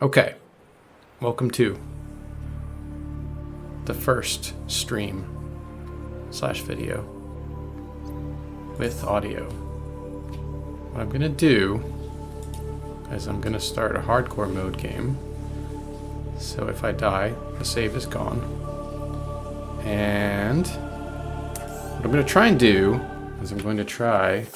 Okay, welcome to the first stream / video with audio. What I'm gonna do is I'm gonna start a hardcore mode game. So if I die, the save is gone. And what I'm gonna try and do is I'm going to try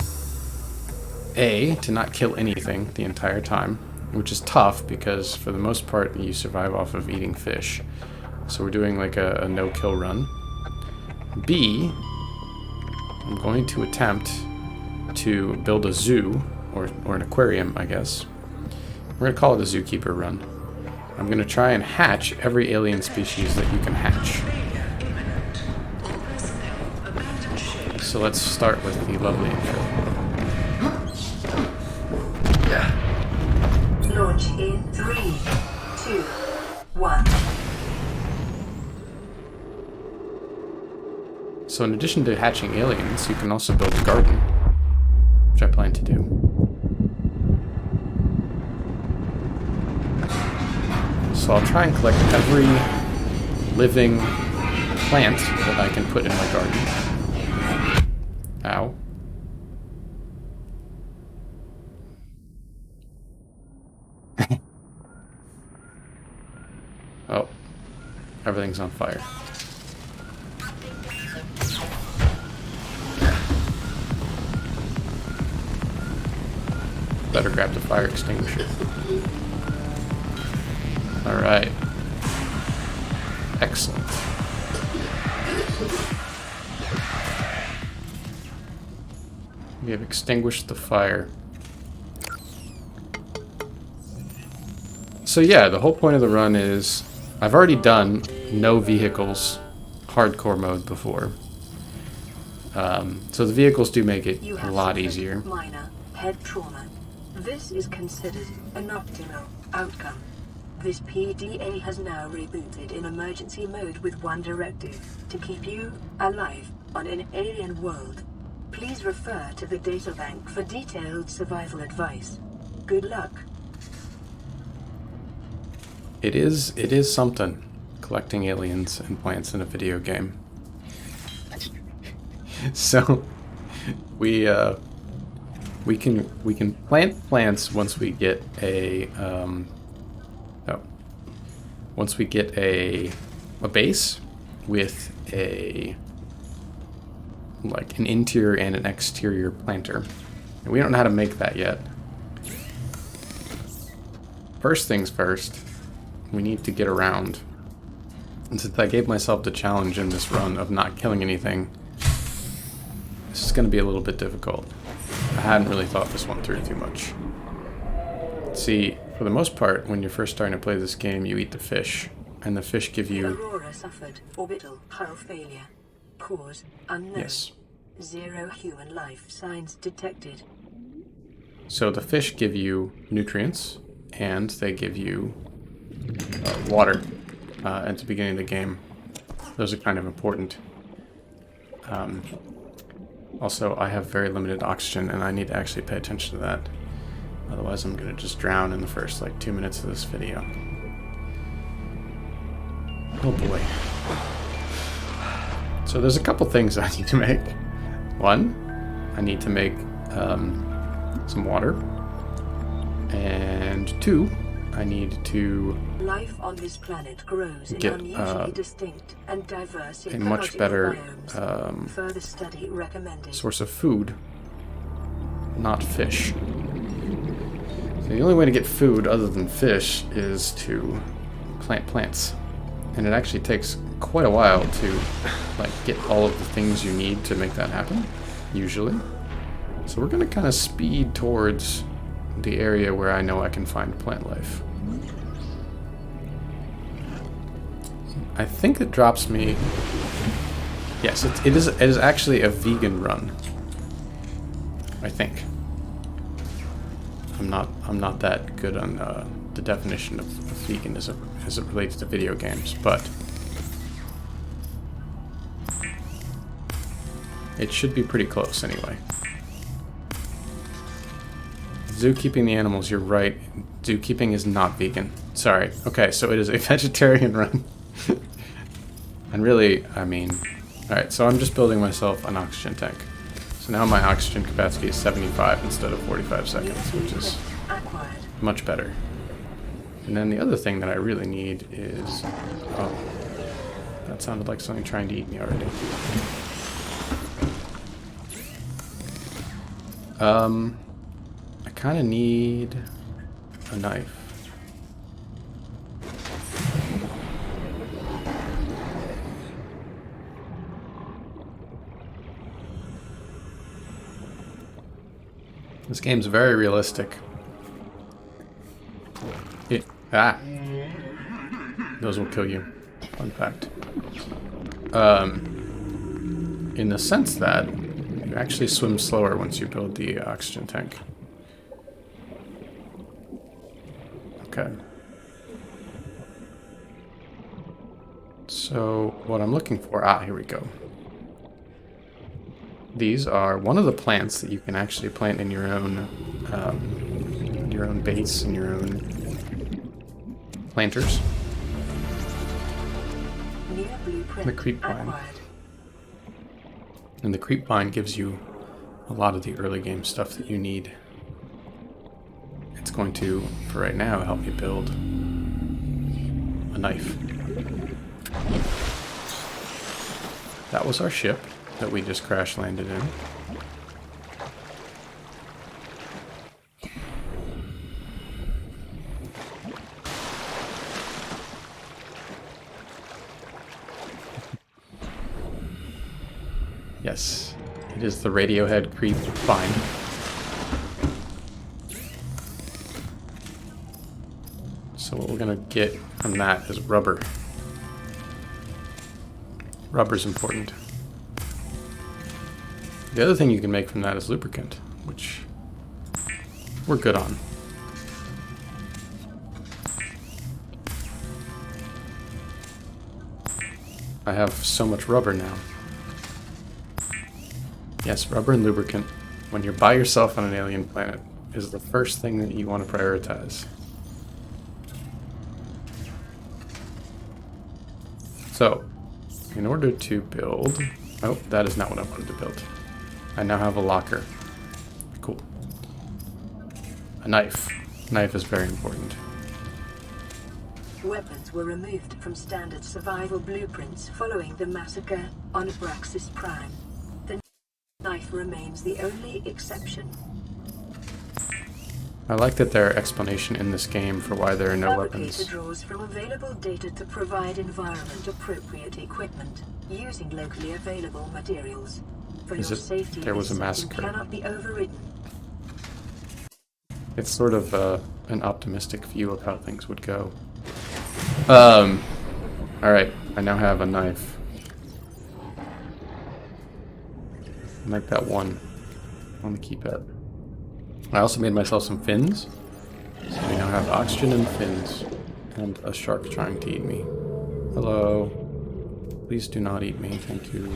to not kill anything the entire time, which is tough because for the most part you survive off of eating fish. So we're doing like a no-kill run. B, I'm going to attempt to build a zoo, or an aquarium, I guess. We're going to call it a Zookeeper run. I'm going to try and hatch every alien species that you can hatch. So let's start with the lovely intro. Launch in 3, 2, 1. So in addition to hatching aliens, you can also build a garden, which I plan to do. So I'll try and collect every living plant that I can put in my garden. Ow. Oh, everything's on fire. Better grab the fire extinguisher. Alright. Excellent. We have extinguished the fire. So yeah, the whole point of the run is I've already done no vehicles hardcore mode before. So the vehicles do make it a lot easier. Minor head trauma. This is considered an optimal outcome. This PDA has now rebooted in emergency mode with one directive: to keep you alive on an alien world. Please refer to the databank for detailed survival advice. Good luck. It is something, collecting aliens and plants in a video game. So we can plant plants once we get a base with an interior and an exterior planter. And we don't know how to make that yet. First things first, we need to get around. And since I gave myself the challenge in this run of not killing anything, this is going to be a little bit difficult. I hadn't really thought this one through too much. See, for the most part, when you're first starting to play this game, you eat the fish. And the fish give you... Aurora suffered orbital hull failure. Cause unknown. Yes. 0 human life signs detected. So the fish give you nutrients, and they give you water at the beginning of the game. Those are kind of important. Also, I have very limited oxygen, and I need to actually pay attention to that. Otherwise, I'm going to just drown in the first, 2 minutes of this video. Oh boy. So there's a couple things I need to make. One, I need to make some water. And two, I need to Life on this planet grows in get unusually distinct and diverse a much better biomes. Further study recommended. source of food, not fish. So the only way to get food other than fish is to plant plants. And it actually takes quite a while to get all of the things you need to make that happen, usually. So we're going to kind of speed towards the area where I know I can find plant life. I think it drops me... Yes, it is actually a vegan run. I think. I'm not that good on the definition of vegan as it relates to video games, but it should be pretty close anyway. Zookeeping the animals, you're right. Zookeeping is not vegan. Sorry. Okay, so it is a vegetarian run. And really, I mean... Alright, so I'm just building myself an oxygen tank. So now my oxygen capacity is 75 instead of 45 seconds, which is much better. And then the other thing that I really need is... Oh, that sounded like something trying to eat me already. I kind of need a knife. This game's very realistic. Those will kill you. Fun fact. In the sense that you actually swim slower once you build the oxygen tank. Okay. So what I'm looking for, here we go. These are one of the plants that you can actually plant in your own base, in your own planters. The creep vine. And the creep vine gives you a lot of the early game stuff that you need. It's going to, for right now, help me build a knife. That was our ship that we just crash landed in. Yes, it is the Radiohead creep vine. So what we're gonna get from that is rubber. Rubber's important. The other thing you can make from that is lubricant, which we're good on. I have so much rubber now. Yes, rubber and lubricant, when you're by yourself on an alien planet, is the first thing that you want to prioritize. So, in order to build... Oh, that is not what I wanted to build. I now have a locker. Cool. A knife. Knife is very important. Weapons were removed from standard survival blueprints following the massacre on Abraxas Prime. The knife remains the only exception. I like that there are explanation in this game for why there are no weapons. Fabricator draws from available data to provide environment-appropriate equipment, using locally available materials. For your safety, there was a massacre. Cannot be overridden. It's sort of an optimistic view of how things would go. Alright, I now have a knife. I like that one. I want to keep it. I also made myself some fins. So we now have oxygen and fins. And a shark trying to eat me. Hello. Please do not eat me, thank you.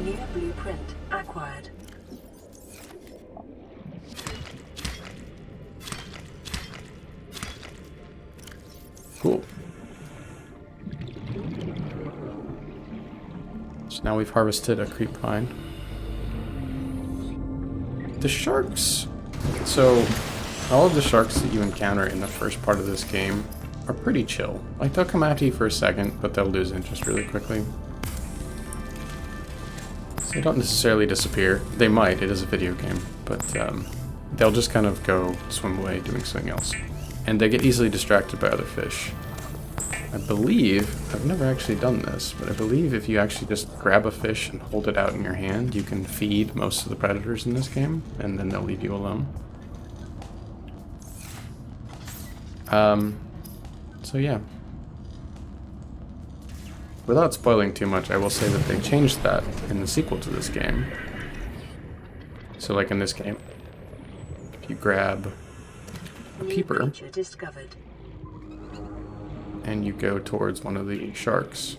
New blueprint acquired. Cool. So now we've harvested a creep vine. The sharks... So, all of the sharks that you encounter in the first part of this game are pretty chill. Like, they'll come after you for a second, but they'll lose interest really quickly. So they don't necessarily disappear. They might, it is a video game, but they'll just kind of go swim away doing something else. And they get easily distracted by other fish. I believe, I've never actually done this, but I believe if you actually just grab a fish and hold it out in your hand, you can feed most of the predators in this game, and then they'll leave you alone. So yeah. Without spoiling too much, I will say that they changed that in the sequel to this game. So like in this game, if you grab a peeper and you go towards one of the sharks.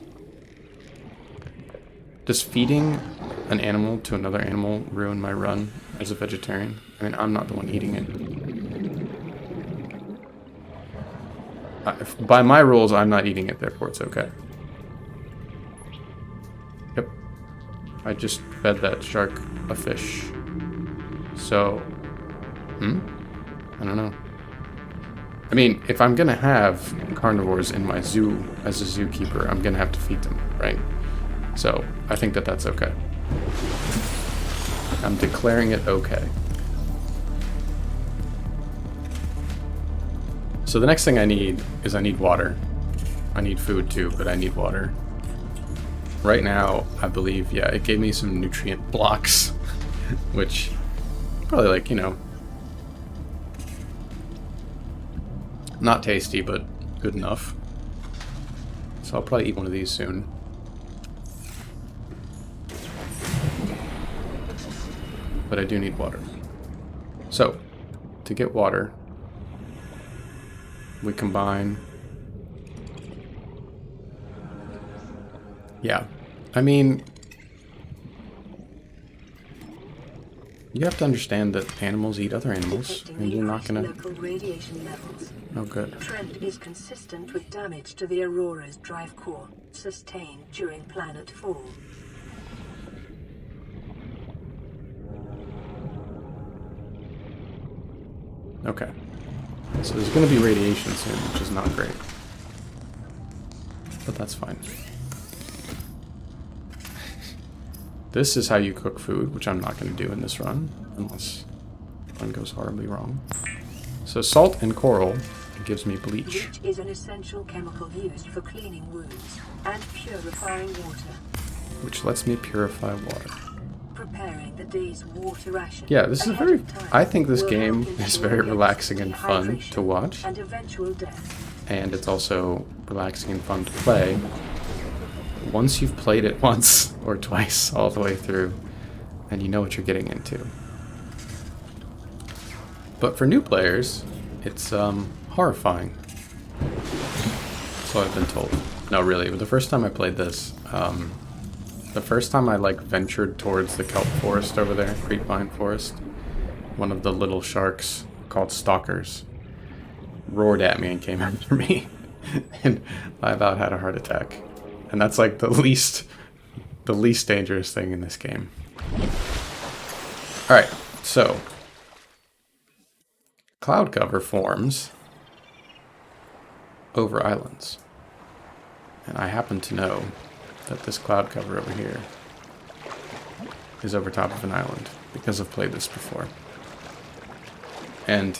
Does feeding an animal to another animal ruin my run as a vegetarian? I mean, I'm not the one eating it. By my rules, I'm not eating it, therefore it's okay. Yep. I just fed that shark a fish. So, I don't know. I mean, if I'm gonna have carnivores in my zoo as a zookeeper, I'm gonna have to feed them, right? So, I think that that's okay. I'm declaring it okay. So the next thing I need is I need water. I need food too, but I need water. Right now, I believe, yeah, it gave me some nutrient blocks, which probably like, you know, not tasty, but good enough. So I'll probably eat one of these soon. But I do need water. So, to get water, we combine... Yeah, I mean... You have to understand that animals eat other animals, and you're not gonna... Local radiation levels. Oh, good. The trend is consistent with damage to the Aurora's drive core, sustained during planet fall. Okay. So there's going to be radiation soon, which is not great. But that's fine. This is how you cook food, which I'm not going to do in this run, unless one goes horribly wrong. So salt and coral gives me bleach. Bleach is an essential chemical used for cleaning wounds and purifying water. Which lets me purify water. Preparing the day's water ration. Yeah, this is very... I think this game is very relaxing and fun to watch. And eventual death. And it's also relaxing and fun to play. Once you've played it once or twice all the way through, and you know what you're getting into. But for new players, it's horrifying. So I've been told. No, really, the first time I played this, the first time I like ventured towards the kelp forest over there, creepvine forest, one of the little sharks called stalkers roared at me and came after me, and I about had a heart attack. And that's like the least dangerous thing in this game. All right, so cloud cover forms over islands, and I happen to know that this cloud cover over here is over top of an island because I've played this before. And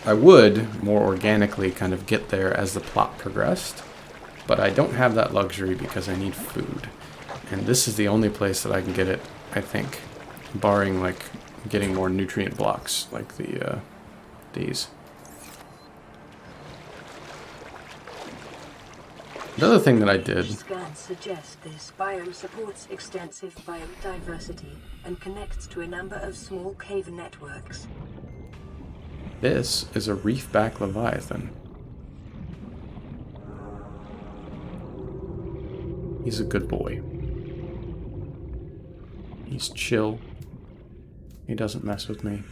I would more organically kind of get there as the plot progressed, but I don't have that luxury because I need food. And this is the only place that I can get it, I think, barring like getting more nutrient blocks like these. The other thing that I did... Scans suggest this biome supports extensive biodiversity and connects to a number of small cave networks. This is a reefback leviathan. He's a good boy. He's chill. He doesn't mess with me.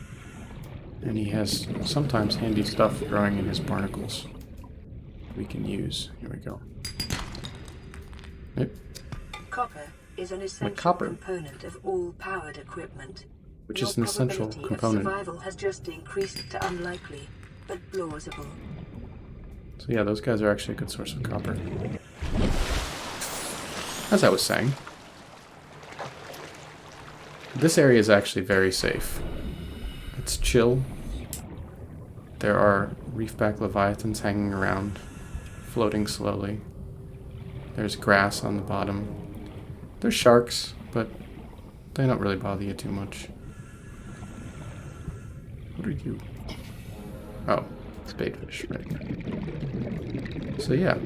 And he has sometimes handy stuff growing in his barnacles we can use. Here we go. Yep. Copper is an essential component of all powered equipment. Which is an essential component. Survival has just increased to unlikely, but plausible. So yeah, those guys are actually a good source of copper. As I was saying, this area is actually very safe. It's chill. There are reefback leviathans hanging around, floating slowly. There's grass on the bottom. There's sharks, but they don't really bother you too much. What are you? Oh, spadefish, right. So yeah.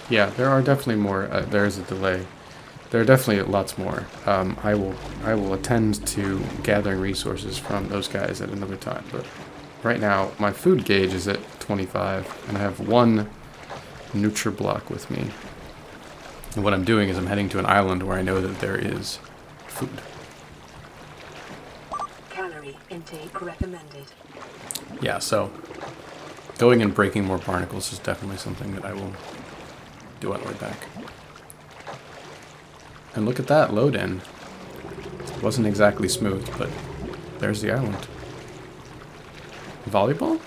Yeah, there are definitely more. There is a delay. There are definitely lots more. I will attend to gathering resources from those guys at another time, but right now, my food gauge is at 25, and I have one Nutri-Block with me. And what I'm doing is I'm heading to an island where I know that there is food. Calorie intake recommended. Yeah, so going and breaking more barnacles is definitely something that I will do on the way back. And look at that load in. It wasn't exactly smooth, but there's the island. Volleyball?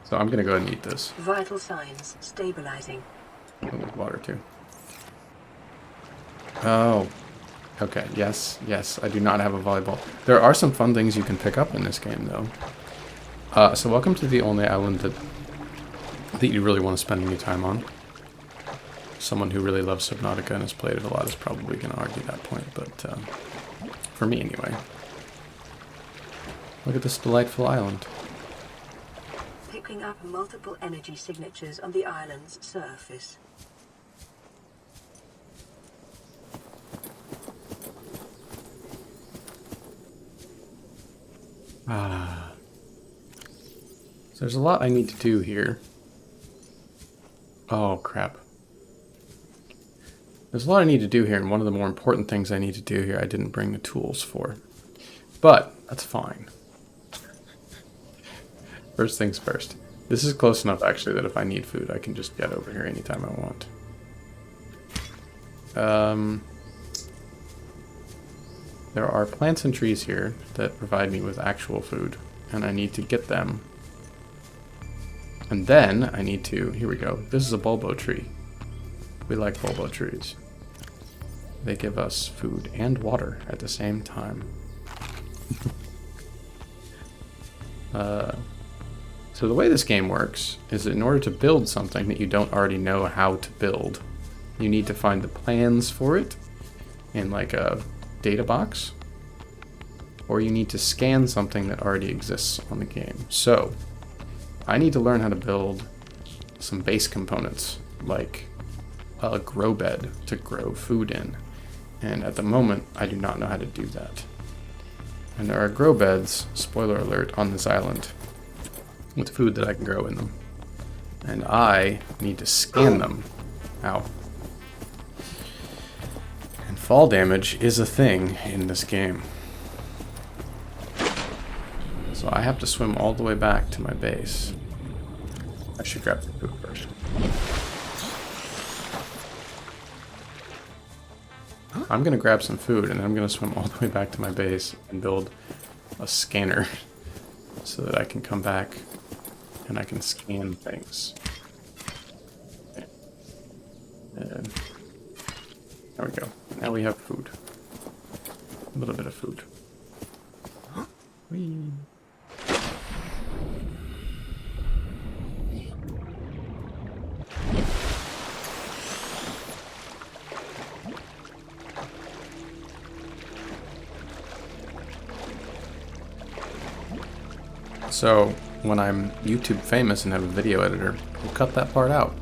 So I'm gonna go ahead and eat this. Vital signs stabilizing. I need water too. Oh. Okay, yes, I do not have a volleyball. There are some fun things you can pick up in this game, though. So welcome to the only island that you really want to spend any time on. Someone who really loves Subnautica and has played it a lot is probably going to argue that point, but for me anyway. Look at this delightful island. Picking up multiple energy signatures on the island's surface. So there's a lot I need to do here. Oh, crap. There's a lot I need to do here, and one of the more important things I need to do here I didn't bring the tools for. But, that's fine. First things first. This is close enough, actually, that if I need food, I can just get over here anytime I want. There are plants and trees here that provide me with actual food, and I need to get them. And then I need to, here we go, this is a bulbo tree. We like bulbo trees. They give us food and water at the same time. So the way this game works is that in order to build something that you don't already know how to build, you need to find the plans for it in like a data box, or you need to scan something that already exists on the game. So I need to learn how to build some base components, like a grow bed to grow food in. And at the moment, I do not know how to do that. And there are grow beds, spoiler alert, on this island with food that I can grow in them. And I need to scan them. Ow. And fall damage is a thing in this game. So I have to swim all the way back to my base. I should grab the food first. I'm gonna grab some food and then I'm gonna swim all the way back to my base and build a scanner so that I can come back and I can scan things. Okay. And there we go. Now we have food. A little bit of food. Whee. So, when I'm YouTube famous and have a video editor, we'll cut that part out.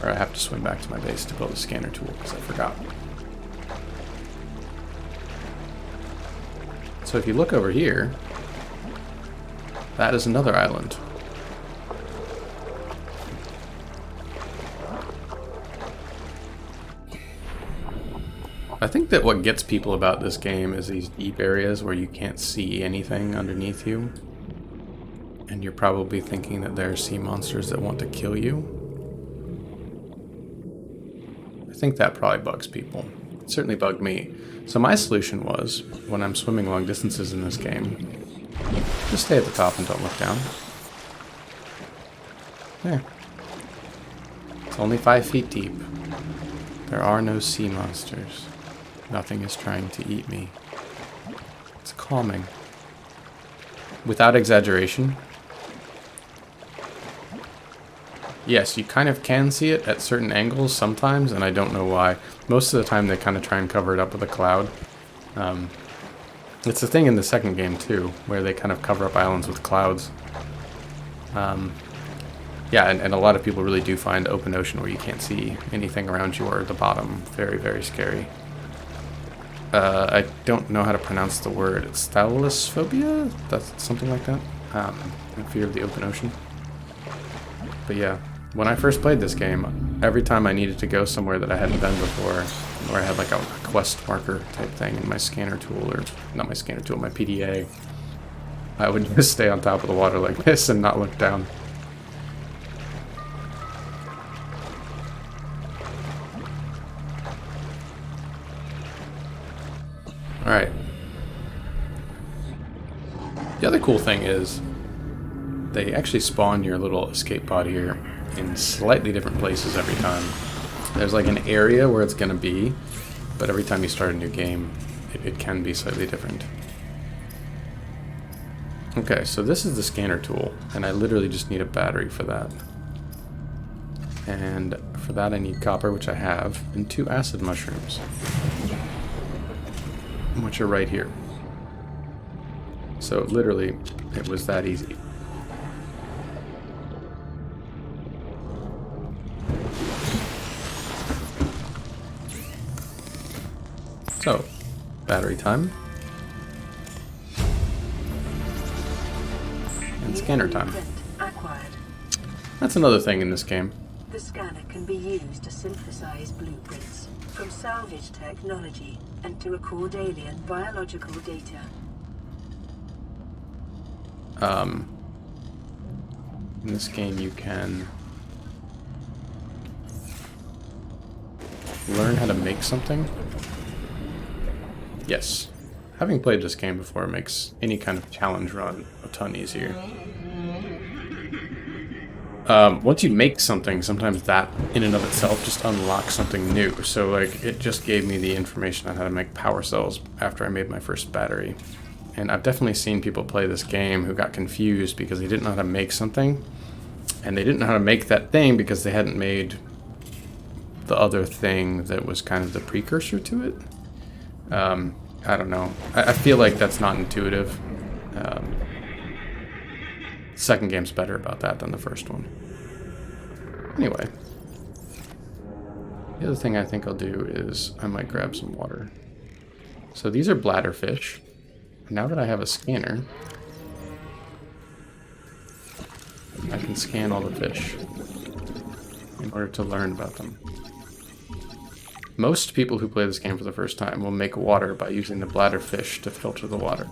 Or I have to swim back to my base to build a scanner tool, because I forgot. So if you look over here, that is another island. I think that what gets people about this game is these deep areas where you can't see anything underneath you. And you're probably thinking that there are sea monsters that want to kill you. I think that probably bugs people. It certainly bugged me. So my solution was, when I'm swimming long distances in this game, just stay at the top and don't look down. There. It's only 5 feet deep. There are no sea monsters. Nothing is trying to eat me. It's calming. Without exaggeration. Yes, you kind of can see it at certain angles sometimes, and I don't know why. Most of the time they kind of try and cover it up with a cloud. It's a thing in the second game too, where they kind of cover up islands with clouds. Yeah, and a lot of people really do find open ocean where you can't see anything around you or at the bottom very, very scary. I don't know how to pronounce the word. It's thalassophobia? That's something like that. Fear of the open ocean. But yeah, when I first played this game, every time I needed to go somewhere that I hadn't been before, or I had like a quest marker type thing in my scanner tool, or not my scanner tool, my PDA, I would just stay on top of the water like this and not look down. Alright. The other cool thing is they actually spawn your little escape pod here in slightly different places every time. There's like an area where it's going to be, but every time you start a new game, it can be slightly different. Okay, so this is the scanner tool, and I literally just need a battery for that. And for that I need copper, which I have, and 2 acid mushrooms, which are right here. So literally, it was that easy. So, battery time. And scanner time. That's another thing in this game. The scanner can be used to synthesize blueprints from salvage technology and to record alien biological data. In this game you can learn how to make something. Yes. Having played this game before makes any kind of challenge run a ton easier. Once you make something, sometimes that in and of itself just unlocks something new. So like it just gave me the information on how to make power cells after I made my first battery. And I've definitely seen people play this game who got confused because they didn't know how to make something. And they didn't know how to make that thing because they hadn't made the other thing that was kind of the precursor to it. I don't know. I feel like that's not intuitive. The second game's better about that than the first one. Anyway. The other thing I think I'll do is I might grab some water. So these are bladderfish. Now that I have a scanner, I can scan all the fish in order to learn about them. Most people who play this game for the first time will make water by using the bladderfish to filter the water.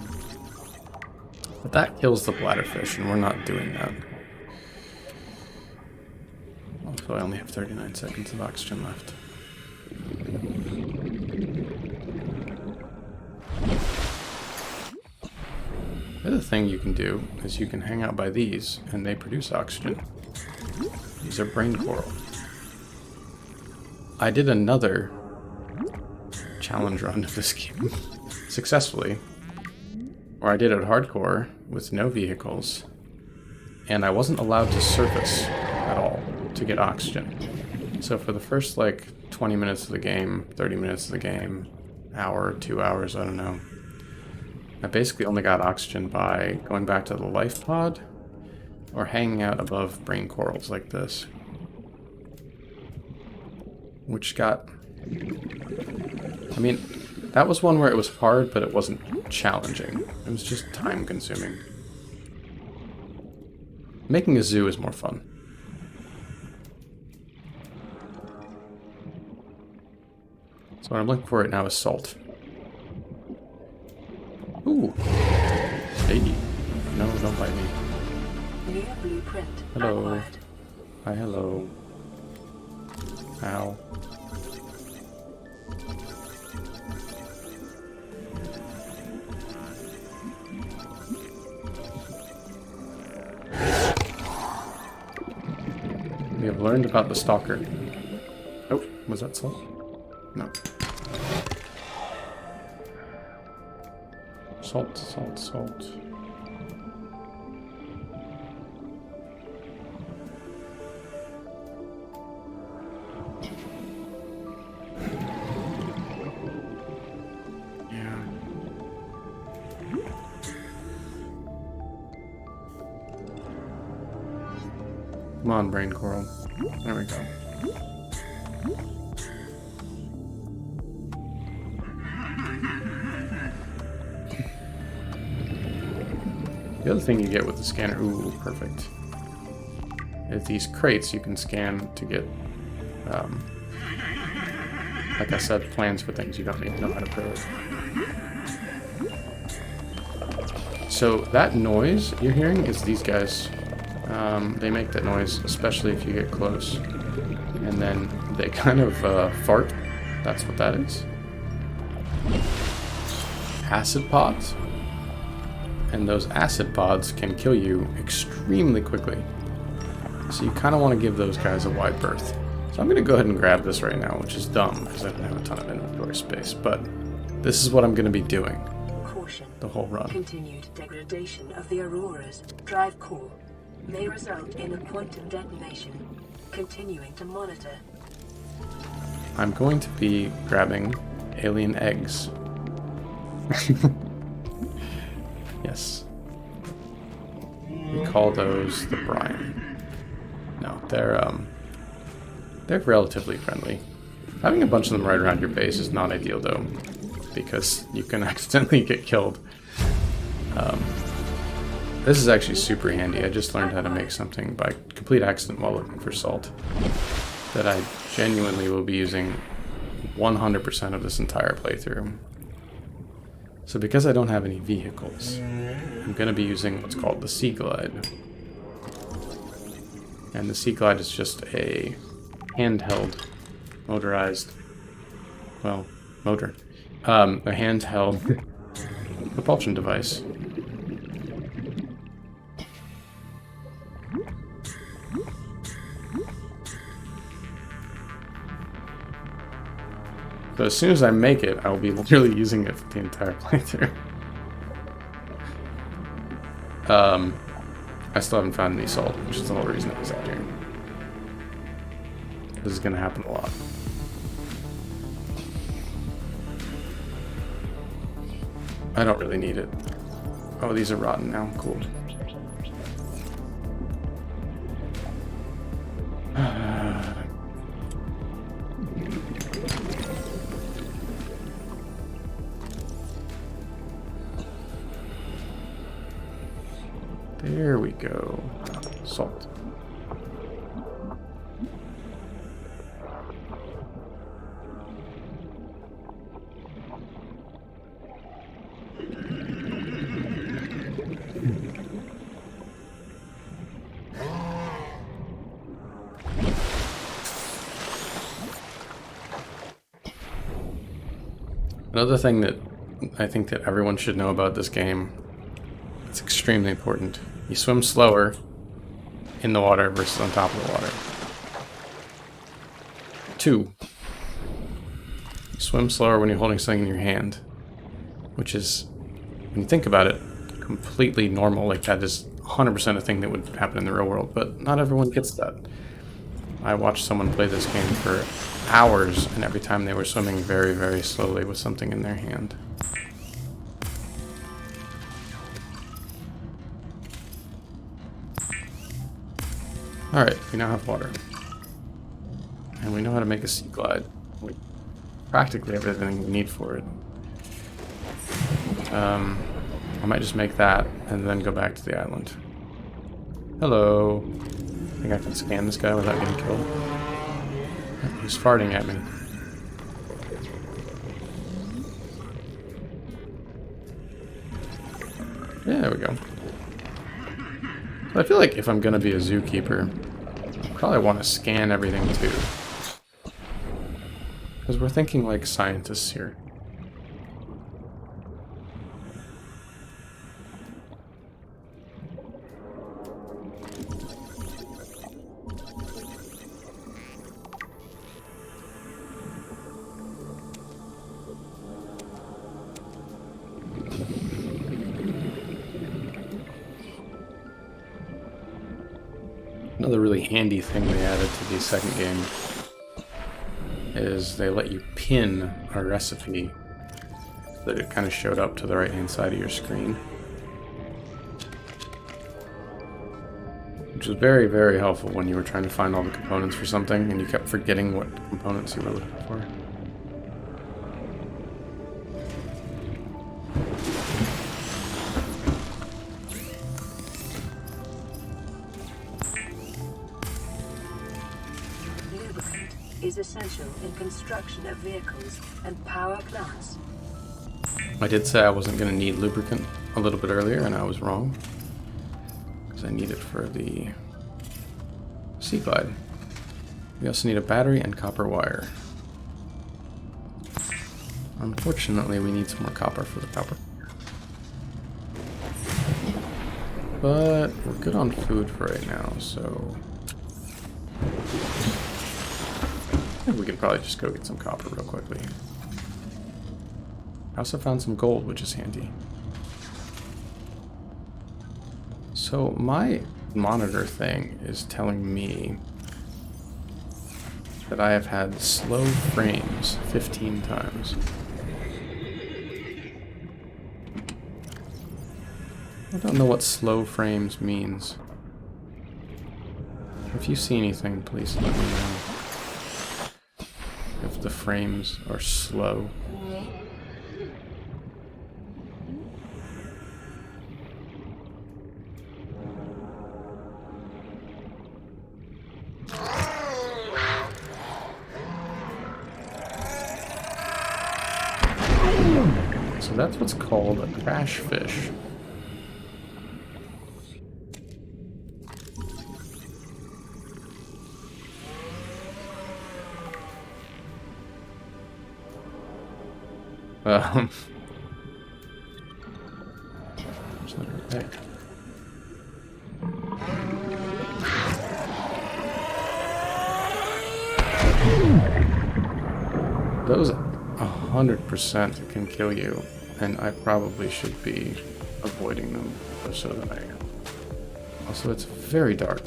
But that kills the bladderfish, and we're not doing that. Also, I only have 39 seconds of oxygen left. The other thing you can do is you can hang out by these, and they produce oxygen. These are brain coral. I did another challenge run of this game successfully, where I did it hardcore with no vehicles, and I wasn't allowed to surface at all to get oxygen. So for the first like 20 minutes of the game, 30 minutes of the game, hour, 2 hours, I don't know, I basically only got oxygen by going back to the life pod or hanging out above brain corals like this. Which got... I mean, that was one where it was hard, but it wasn't challenging. It was just time consuming. Making a zoo is more fun. So what I'm looking for right now is salt. Ooh. Hey. No, don't bite me. New blueprint Hello. acquired. Hi, hello. Ow. We have learned about the stalker. Oh, was that salt? No. Salt, salt, salt. Yeah. Come on, brain coral. There we go. The other thing you get with the scanner, ooh, perfect, is these crates you can scan to get, like I said, plans for things you don't need to know how to build. So that noise you're hearing is these guys. They make that noise, especially if you get close. And then they kind of fart. That's what that is. Acid pods. And those acid pods can kill you extremely quickly. So you kind of want to give those guys a wide berth. So I'm going to go ahead and grab this right now, which is dumb because I don't have a ton of inventory space. But this is what I'm going to be doing the whole run. Continued degradation of the Aurora's drive core may result in a quantum detonation. Continuing to monitor. I'm going to be grabbing alien eggs. Yes. We call those the brine. No, they're relatively friendly. Having a bunch of them right around your base is not ideal though, because you can accidentally get killed. This is actually super handy. I just learned how to make something by complete accident while looking for salt that I genuinely will be using 100% of this entire playthrough. So because I don't have any vehicles, I'm going to be using what's called the Sea Glide. And the Sea Glide is just a handheld, motorized, well, motor, a handheld propulsion device. So as soon as I make it, I will be literally using it for the entire playthrough. I still haven't found any salt, which is the whole reason I was out here. This is going to happen a lot. I don't really need it. Oh, these are rotten now. Cool. There we go. Salt. Another thing that I think that everyone should know about this game, it's extremely important. You swim slower in the water versus on top of the water. 2. You swim slower when you're holding something in your hand, which is, when you think about it, completely normal. Like, that is 100% a thing that would happen in the real world, but not everyone gets that. I watched someone play this game for hours, and every time they were swimming very, very slowly with something in their hand. Alright, we now have water. And we know how to make a sea glide. We practically everything we need for it. I might just make that and then go back to the island. Hello. I think I can scan this guy without getting killed. He's farting at me. Yeah, there we go. So I feel like if I'm gonna be a zookeeper, I probably want to scan everything too. Because we're thinking like scientists here. Another really handy thing they added to the second game is they let you pin a recipe so that it kind of showed up to the right hand side of your screen. which was very, very helpful when you were trying to find all the components for something and you kept forgetting what components you were looking for. Lubricant is essential in construction of vehicles and power plants. I did say I wasn't going to need lubricant a little bit earlier, and I was wrong. Because I need it for the Sea Glide. We also need a battery and copper wire. Unfortunately, we need some more copper for the copper. But we're good on food for right now, so... I think we can probably just go get some copper real quickly. I also found some gold, which is handy. So my monitor thing is telling me that I have had slow frames 15 times. I don't know what slow frames means. If you see anything, please let me know. If the frames are slow. So that's what's called a crash fish. Okay. Those 100% can kill you, and I probably should be avoiding them so that I am. Also, it's very dark.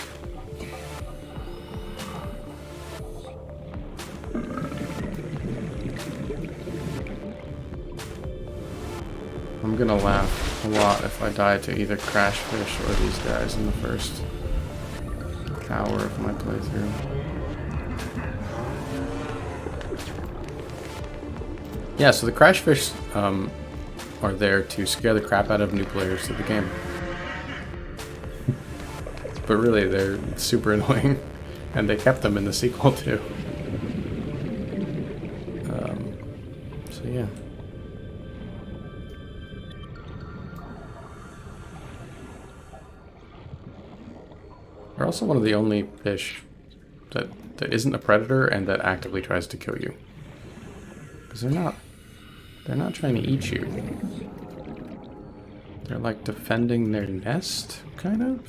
I'm gonna laugh a lot if I die to either crash fish or these guys in the first hour of my playthrough. Yeah, so the crash fish are there to scare the crap out of new players to the game. But really, they're super annoying, and they kept them in the sequel too. So yeah. They're also one of the only fish that isn't a predator and that actively tries to kill you. Because they're not trying to eat you. They're like defending their nest, kind of.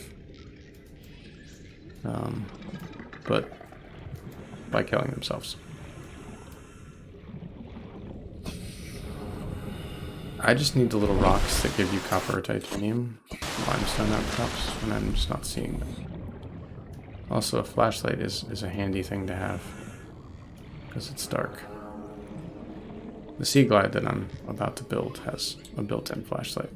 But by killing themselves. I just need the little rocks that give you copper or titanium, limestone outcrops, and I'm just not seeing them. Also, a flashlight is a handy thing to have, because it's dark. The Sea Glide that I'm about to build has a built-in flashlight.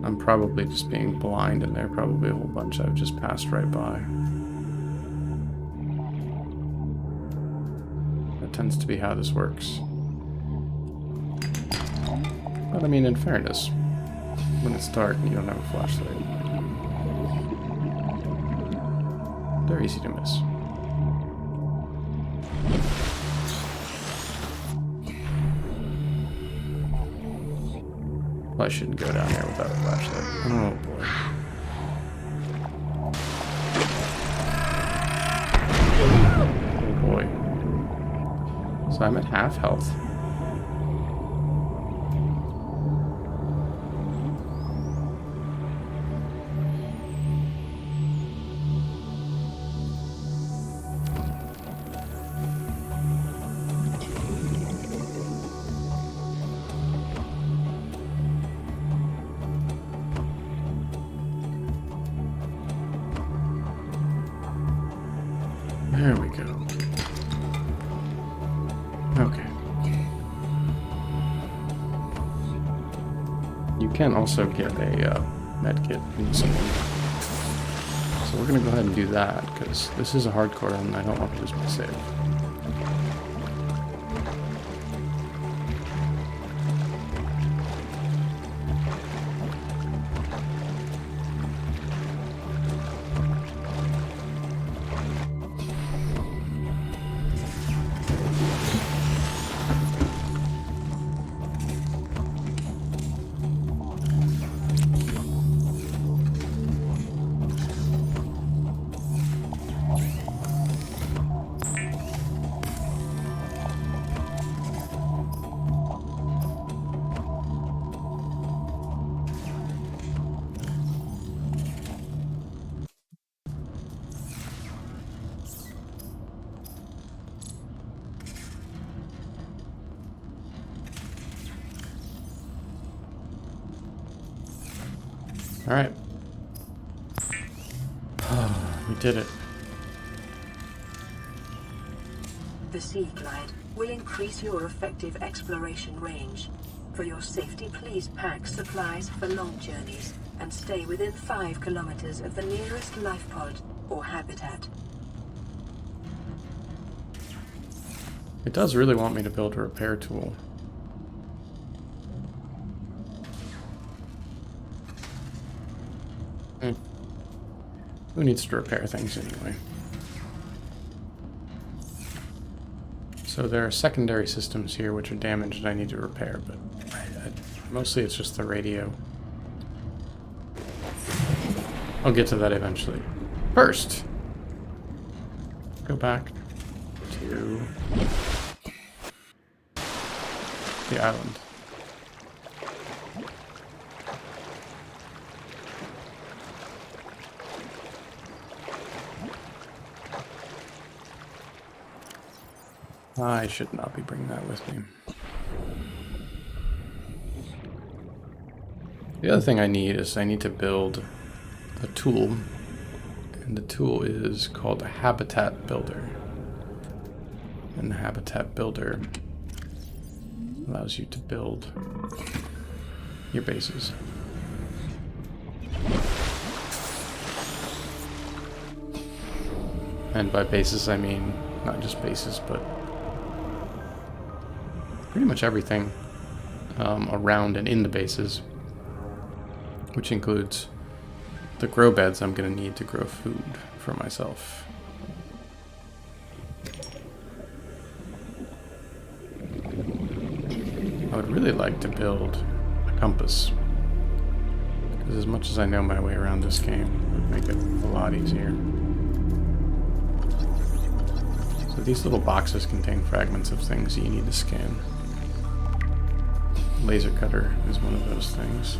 I'm probably just being blind, and there are probably a whole bunch I've just passed right by. That tends to be how this works. But I mean, in fairness, when it's dark and you don't have a flashlight, they're easy to miss. Well, I shouldn't go down there without a flashlight. Oh boy. Oh boy. So I'm at half health. There we go. can also get a med kit in this game. So we're going to go ahead and do that, because this is a hardcore and I don't want to lose my save. Alright. We did it. The Sea Glide will increase your effective exploration range. For your safety, please pack supplies for long journeys and stay within 5 kilometers of the nearest life pod or habitat. It does really want me to build a repair tool. Who needs to repair things anyway? So there are secondary systems here which are damaged and I need to repair, but mostly it's just the radio. I'll get to that eventually. First, go back to the island. I should not be bringing that with me. The other thing I need is I need to build a tool, and the tool is called a habitat builder. And the habitat builder allows you to build your bases. And by bases I mean not just bases, but pretty much everything around and in the bases, which includes the grow beds I'm going to need to grow food for myself. I would really like to build a compass, because as much as I know my way around this game, it would make it a lot easier. So these little boxes contain fragments of things you need to scan. Laser cutter is one of those things.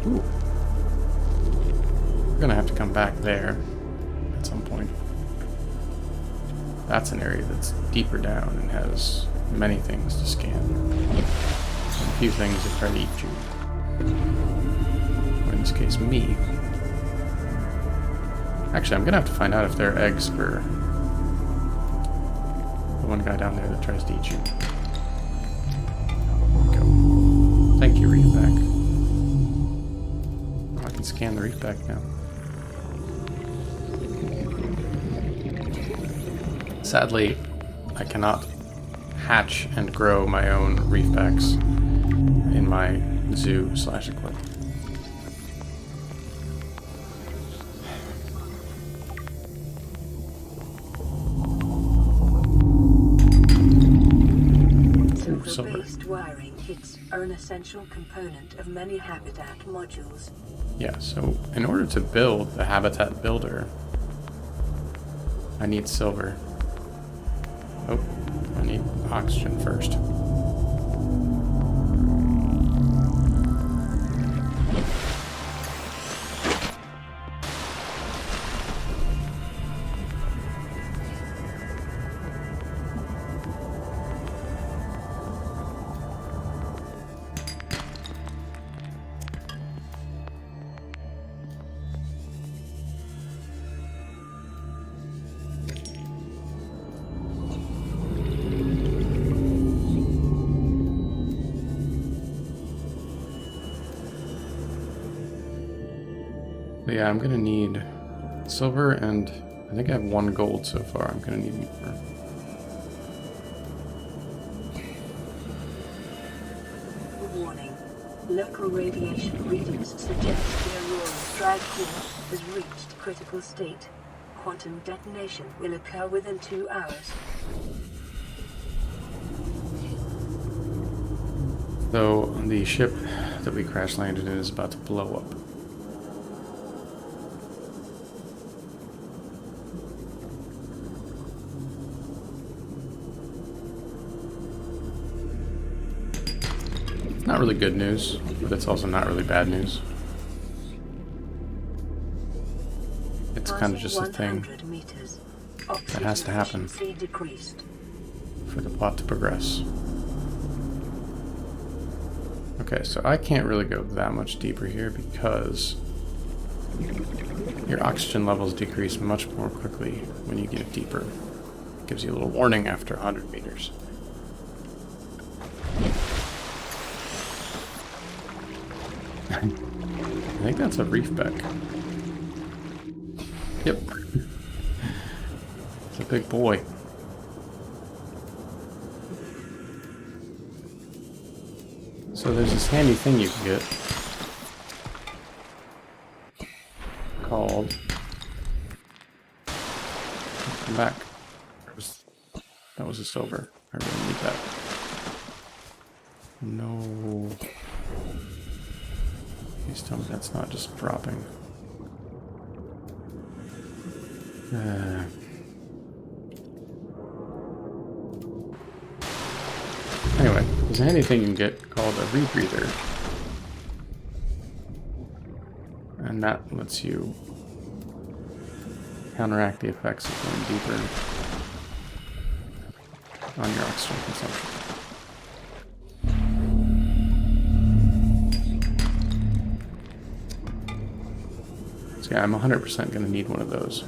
Ooh. We're gonna have to come back there at some point. That's an area that's deeper down and has many things to scan. And a few things that try to eat you. Or in this case, me. Actually, I'm gonna have to find out if there are eggs for the one guy down there that tries to eat you. There we go. Thank you, Reefback. Oh, I can scan the Reefback now. Sadly, I cannot hatch and grow my own Reefbacks in my zoo/equip. Silver-based wiring kits are an essential component of many habitat modules. Yeah, so in order to build the habitat builder, I need silver. Oh, I need oxygen first. But yeah, I'm gonna need silver, and I think I have 1 gold so far. I'm gonna need more. Warning. Local radiation readings suggest the Aurora's drive core has reached critical state. Quantum detonation will occur within 2 hours. So the ship that we crash landed in is about to blow up. Not really good news, but it's also not really bad news. It's kind of just a thing that has to happen for the plot to progress. Okay, so I can't really go that much deeper here because your oxygen levels decrease much more quickly when you get deeper. It gives you a little warning after 100 meters. I think that's a reef beck. Yep. It's a big boy. So there's this handy thing you can get called... Come back. That was a silver. I really need that. No. Please tell me that's not just dropping. Anyway, there's anything you can get called a rebreather. And that lets you counteract the effects of going deeper on your oxygen consumption. So yeah, I'm 100% going to need one of those.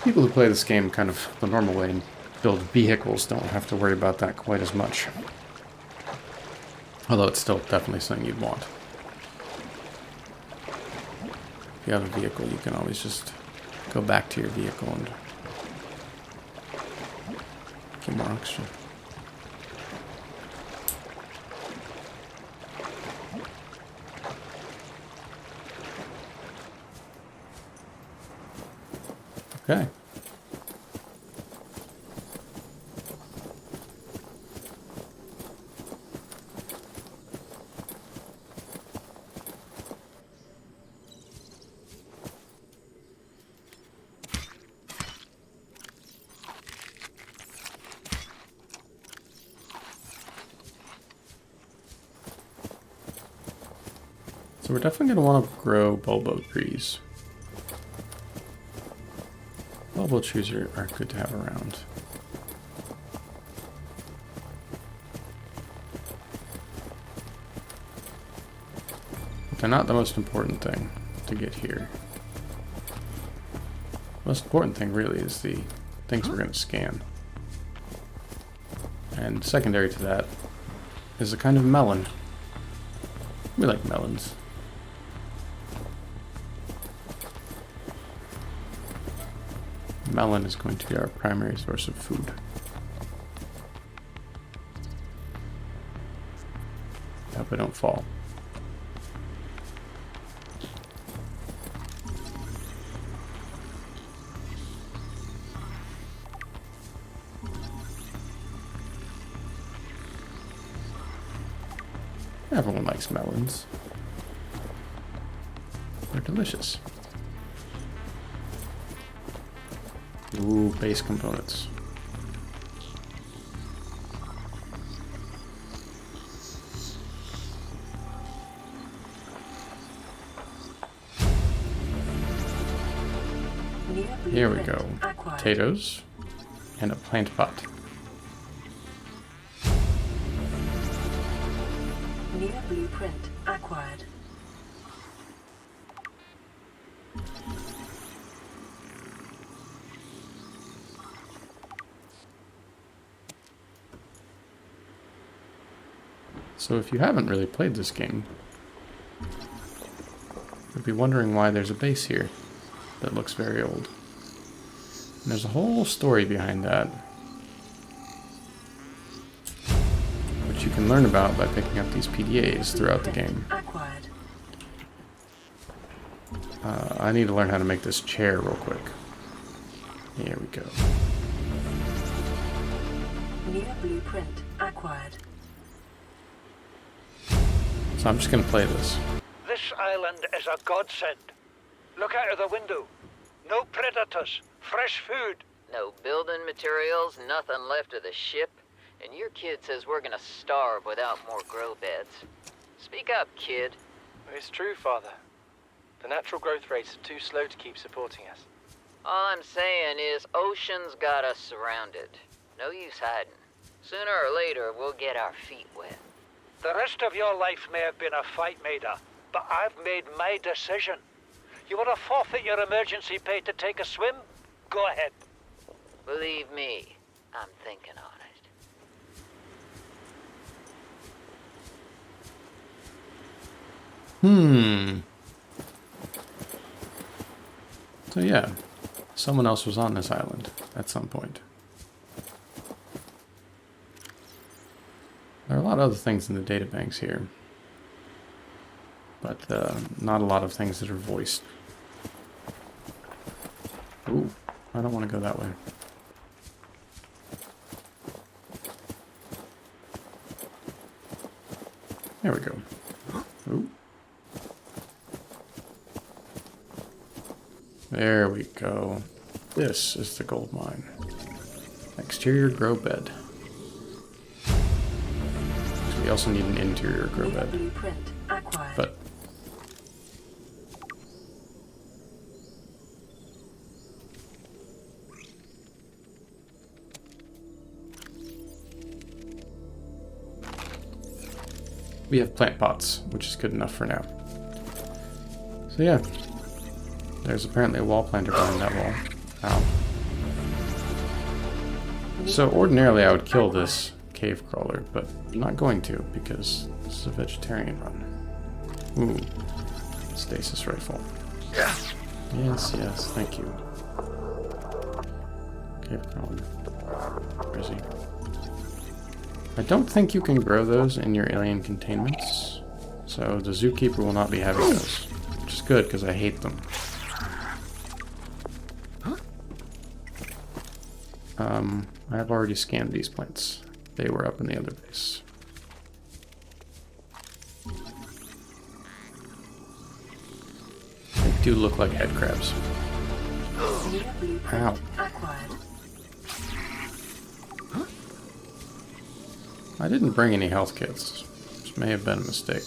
People who play this game kind of the normal way and build vehicles don't have to worry about that quite as much. Although it's still definitely something you'd want. If you have a vehicle, you can always just go back to your vehicle and get more oxygen. Okay. So we're definitely going to want to grow bulbo trees. Bulbo trees are good to have around. But they're not the most important thing to get here. The most important thing really is the things we're going to scan. And secondary to that is a kind of melon. We like melons. Melon is going to be our primary source of food. I hope I don't fall. Everyone likes melons. They're delicious. Ooh, base components. Here we go. Potatoes and a plant pot. New blueprint acquired. So if you haven't really played this game, You'll be wondering why there's a base here that looks very old. And there's a whole story behind that, which you can learn about by picking up these PDAs throughout the game. I need to learn how to make this chair real quick. Here we go. New blueprint acquired. So I'm just going to play this. This island is a godsend. Look out of the window. No predators, fresh food. No building materials, nothing left of the ship. And your kid says we're gonna starve without more grow beds. Speak up, kid. It's true, Father. The natural growth rates are too slow to keep supporting us. All I'm saying is ocean's got us surrounded. No use hiding. Sooner or later, we'll get our feet wet. The rest of your life may have been a fight, Maida, but I've made my decision. You want to forfeit your emergency pay to take a swim? Go ahead. Believe me, I'm thinking on it. So yeah, someone else was on this island at some point. There are a lot of other things in the databanks here, but not a lot of things that are voiced. Ooh, I don't want to go that way. There we go. Ooh. There we go. This is the gold mine. Exterior grow bed. We also need an interior grow bed. But we have plant pots, which is good enough for now. So yeah. There's apparently a wall planter behind that wall. Ow. So ordinarily I would kill this cave crawler, but I'm not going to because this is a vegetarian run. Ooh. Stasis rifle. Yes, yes, thank you. Cave crawler. Where is he? I don't think you can grow those in your alien containments, so the Zookeeper will not be having those, which is good because I hate them. I have already scanned these plants. They were up in the other base. They do look like head crabs. Ow. I didn't bring any health kits, which may have been a mistake.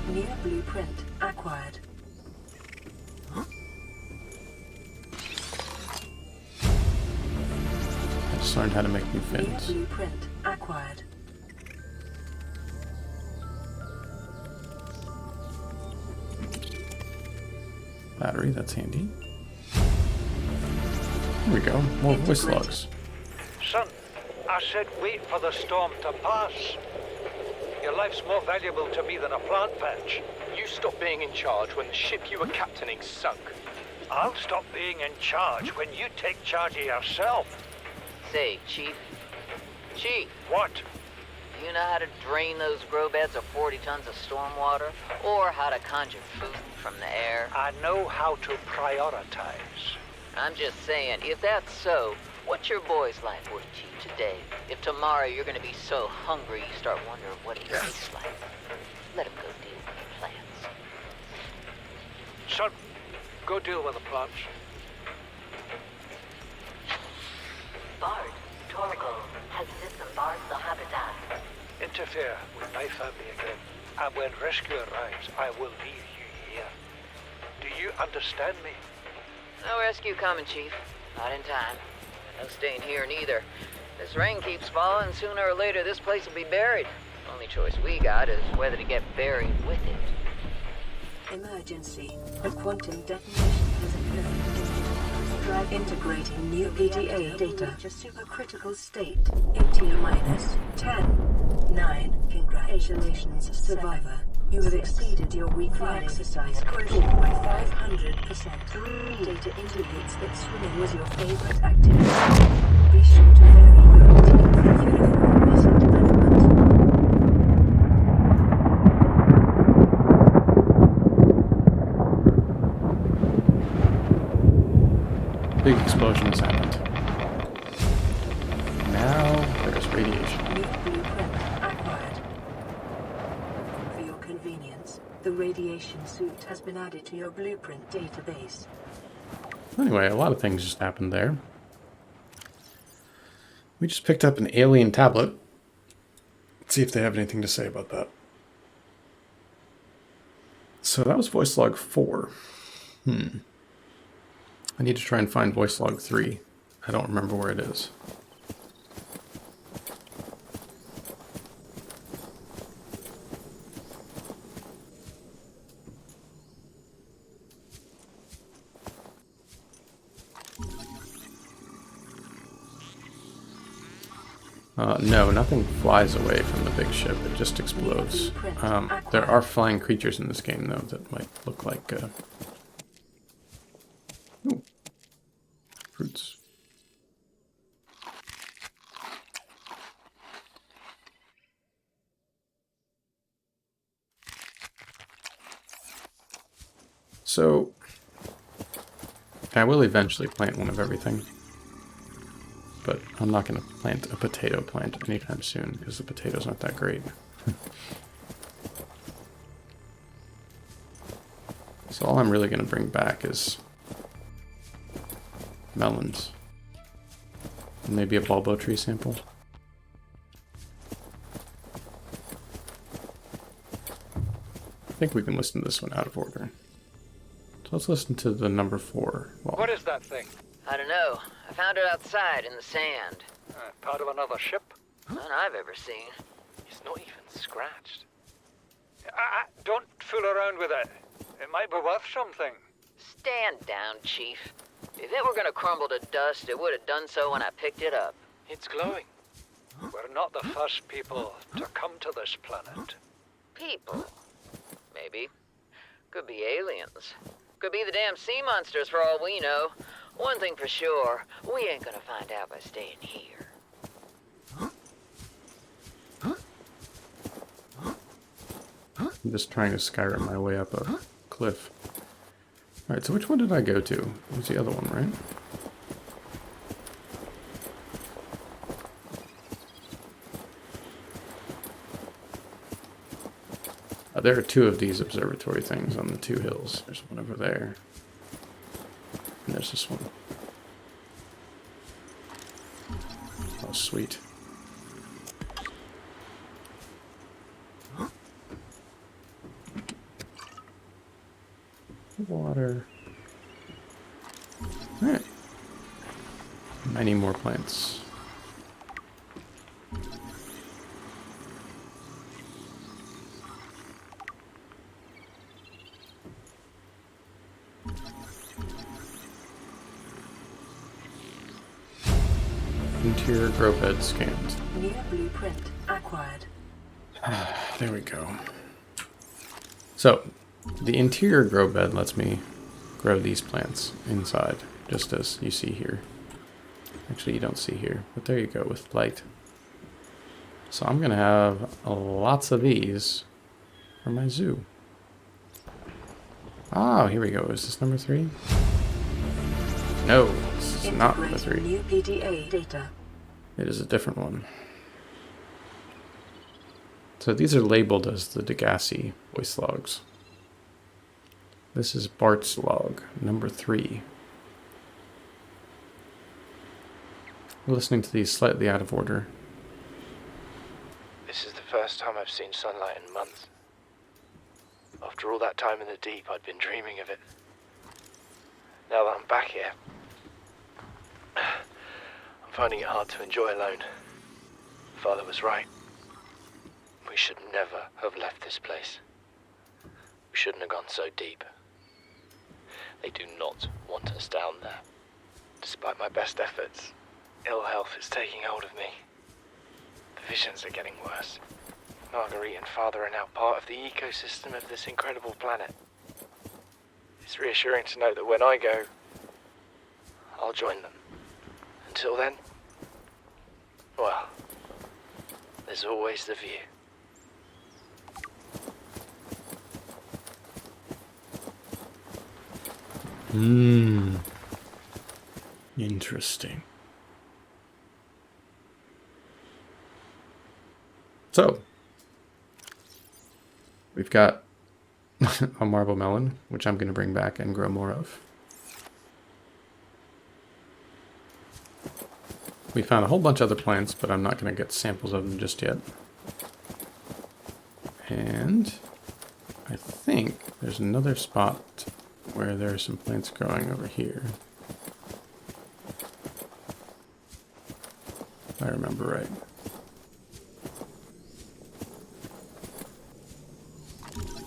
New blueprint acquired. I just learned how to make new fins. New blueprint acquired. Battery, that's handy. There we go, more voice logs. Son, I said wait for the storm to pass. Your life's more valuable to me than a plant patch. You stopped being in charge when the ship you were captaining sunk. I'll stop being in charge when you take charge of yourself. Say, Chief. Chief, What? do you know how to drain those grow beds of 40 tons of storm water? Or how to conjure food from the air? I know how to prioritize. I'm just saying, if that's so, what's your boy's life worth to you today? If tomorrow you're gonna be so hungry you start wondering what he tastes like. Let him go deal with the plants. Son, go deal with the plants. Bard, Torgal has disembarked the habitat. Interfere with my family again, and when rescue arrives, I will leave you here. Do you understand me? No rescue coming, Chief. Not in time. No staying here neither. This rain keeps falling, sooner or later this place will be buried. Only choice we got is whether to get buried with it. Emergency. A quantum detonation has occurred in the Drive integrating new PDA data to supercritical state in T-10, 9. Congratulations, survivor. You have exceeded your weekly exercise quotient by 500%. Data indicates that swimming was your favorite activity. Be sure to vary your routine for uniform muscle development. Big explosion has happened. Now there's radiation. New blueprint acquired. For your convenience, the radiation suit has been added to your blueprint database. Anyway, a lot of things just happened there. We just picked up an alien tablet. Let's see if they have anything to say about that. So that was voice log 4. I need to try and find voice log 3. I don't remember where it is. No, nothing flies away from the big ship. It just explodes. There are flying creatures in this game, though, that might look like... Ooh. Fruits. So, I will eventually plant one of everything. But I'm not going to plant a potato plant anytime soon, because the potatoes aren't that great. So all I'm really going to bring back is melons. And maybe a bulbo tree sample. I think we can listen to this one out of order. So let's listen to the number 4. Well, What is that thing? I don't know. I found it outside in the sand. Part of another ship? None I've ever seen. It's not even scratched. Don't fool around with it. It might be worth something. Stand down, Chief. If it were gonna crumble to dust, it would have done so when I picked it up. It's glowing. We're not the first people to come to this planet. People. Maybe. Could be aliens. Could be the damn sea monsters for all we know. One thing for sure, we ain't gonna find out by staying here. I'm just trying to Skyrim my way up a cliff. Alright, so which one did I go to? It was the other one, right? There are 2 of these observatory things on the 2 hills. There's one over there. And there's this one. Oh, sweet. Water. Alright. Many more plants. Interior grow bed scanned. New blueprint acquired. There we go. So, the interior grow bed lets me grow these plants inside, just as you see here. Actually, you don't see here, but there you go with light. So I'm going to have lots of these for my zoo. Oh, here we go. Is this number 3? No, this is not number 3. New PDA data. It is a different one. So these are labeled as the Degassi voice logs. This is Bart's log, number 3. We're listening to these slightly out of order. This is the first time I've seen sunlight in months. After all that time in the deep, I'd been dreaming of it. Now that I'm back here, I'm finding it hard to enjoy alone. Father was right. We should never have left this place. We shouldn't have gone so deep. They do not want us down there. Despite my best efforts, ill health is taking hold of me. The visions are getting worse. Marguerite and Father are now part of the ecosystem of this incredible planet. It's reassuring to know that when I go, I'll join them. Until then, well, there's always the view. Interesting. So, we've got a marble melon, which I'm going to bring back and grow more of. We found a whole bunch of other plants, but I'm not going to get samples of them just yet. And I think there's another spot where there are some plants growing over here. If I remember right.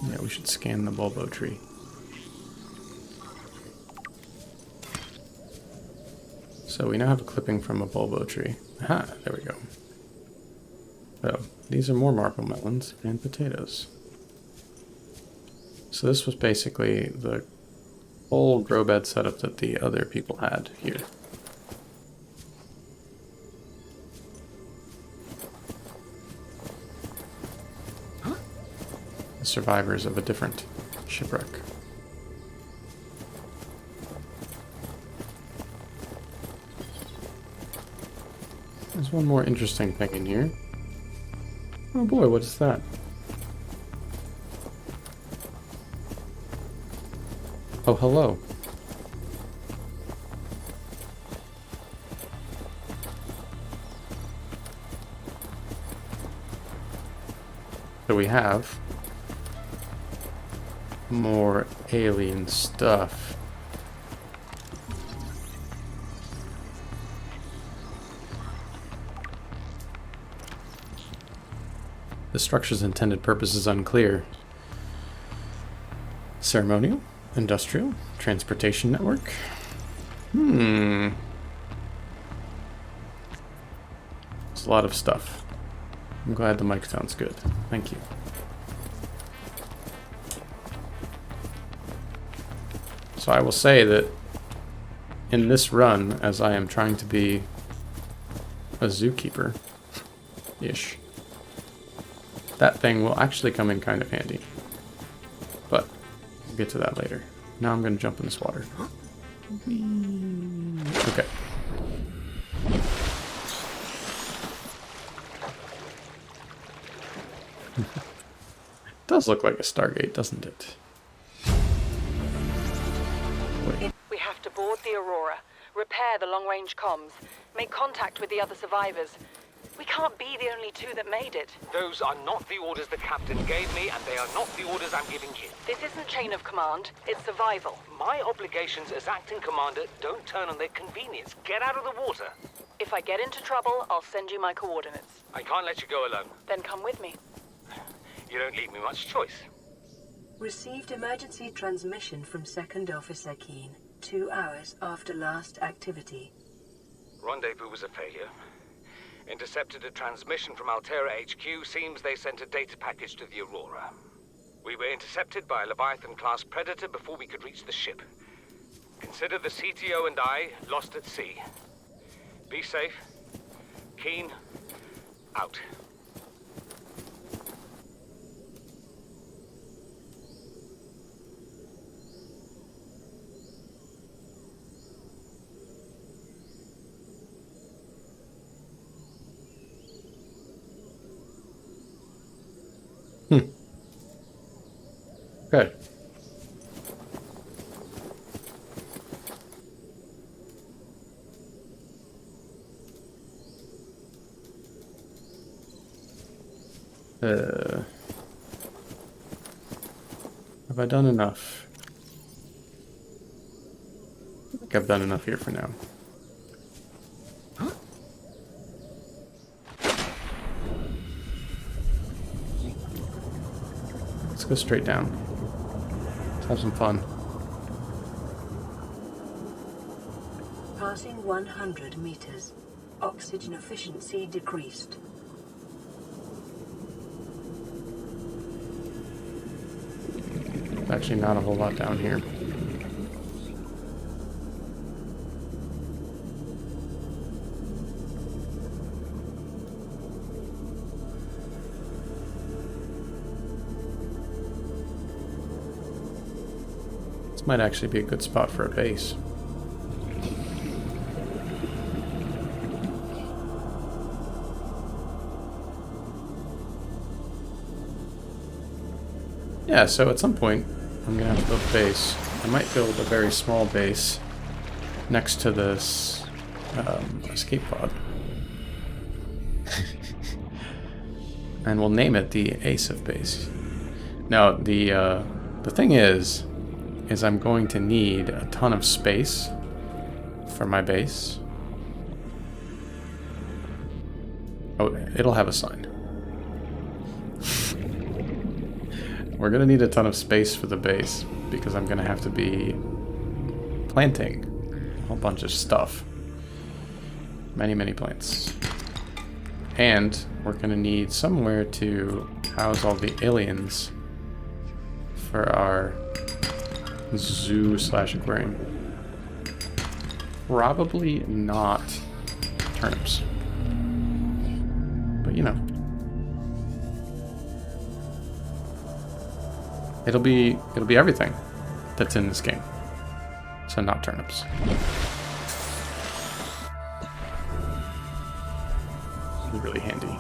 Yeah, we should scan the bulbo tree. So we now have a clipping from a bulbo tree. Aha, there we go. So these are more marble melons and potatoes. So this was basically the whole grow bed setup that the other people had here. The survivors of a different shipwreck. There's one more interesting thing in here. Oh boy, what is that? Oh, hello. So we have more alien stuff. The structure's intended purpose is unclear. Ceremonial? Industrial? Transportation network? It's a lot of stuff. I'm glad the mic sounds good. Thank you. So I will say that in this run, as I am trying to be a zookeeper-ish, that thing will actually come in kind of handy. But we'll get to that later. Now I'm going to jump in this water. Okay. It does look like a Stargate, doesn't it? Wait. We have to board the Aurora, repair the long-range comms, make contact with the other survivors. We can't be the only two that made it. Those are not the orders the captain gave me, and they are not the orders I'm giving you. This isn't chain of command, it's survival. My obligations as acting commander don't turn on their convenience. Get out of the water. If I get into trouble, I'll send you my coordinates. I can't let you go alone. Then come with me. You don't leave me much choice. Received emergency transmission from Second Officer Keane, 2 hours after last activity. Rendezvous was a failure. Intercepted a transmission from Altera HQ. Seems they sent a data package to the Aurora. We were intercepted by a Leviathan-class predator before we could reach the ship. Consider the CTO and I lost at sea. Be safe. Keane, out. Okay. Have I done enough? I think I've done enough here for now. Let's go straight down. Let's have some fun. Passing 100 meters. Oxygen efficiency decreased. Actually, not a whole lot down here. This might actually be a good spot for a base. Yeah, so at some point, I'm gonna have to build a base. I might build a very small base next to this escape pod. And we'll name it the ASIF base. Now, the thing is I'm going to need a ton of space for my base. Oh, it'll have a sign. We're going to need a ton of space for the base because I'm going to have to be planting a whole bunch of stuff. Many, many plants. And we're going to need somewhere to house all the aliens for our zoo/aquarium. Probably not turnips. But you know. It'll be everything that's in this game. So not turnips. Really handy.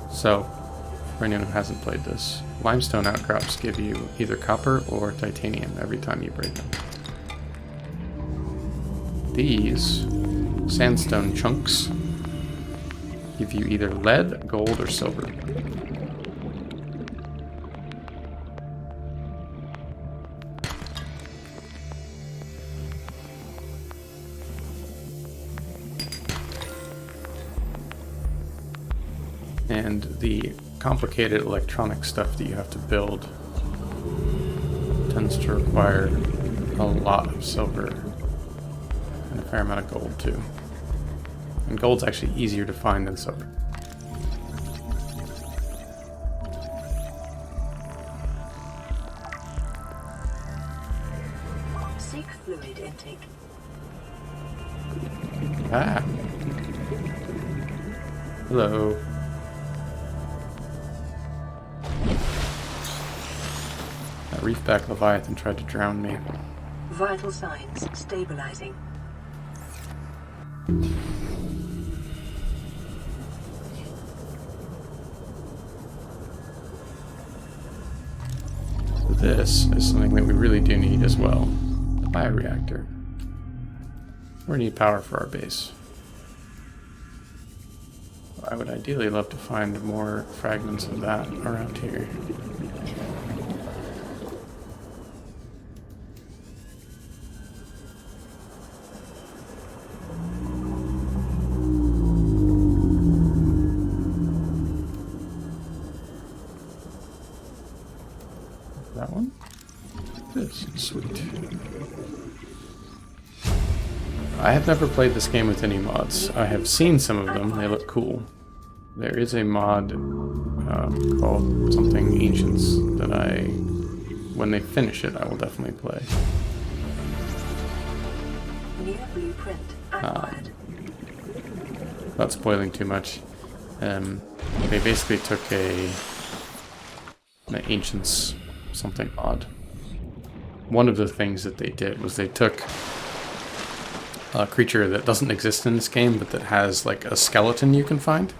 So, for anyone who hasn't played this, limestone outcrops give you either copper or titanium every time you break them. These sandstone chunks give you either lead, gold, or silver. And the complicated electronic stuff that you have to build tends to require a lot of silver and a fair amount of gold too. And gold's actually easier to find than silver. Seek fluid intake. Ah. Hello. That reefback leviathan tried to drown me. Vital signs stabilizing. This is something that we really do need as well. A bioreactor. We need power for our base. I would ideally love to find more fragments of that around here. That one? This is sweet. I have never played this game with any mods. I have seen some of them. They look cool. There is a mod called something Ancients that when they finish it, I will definitely play. New blueprint acquired. Without spoiling too much, they basically took an Ancients something mod. One of the things that they did was they took a creature that doesn't exist in this game, but that has like a skeleton you can find.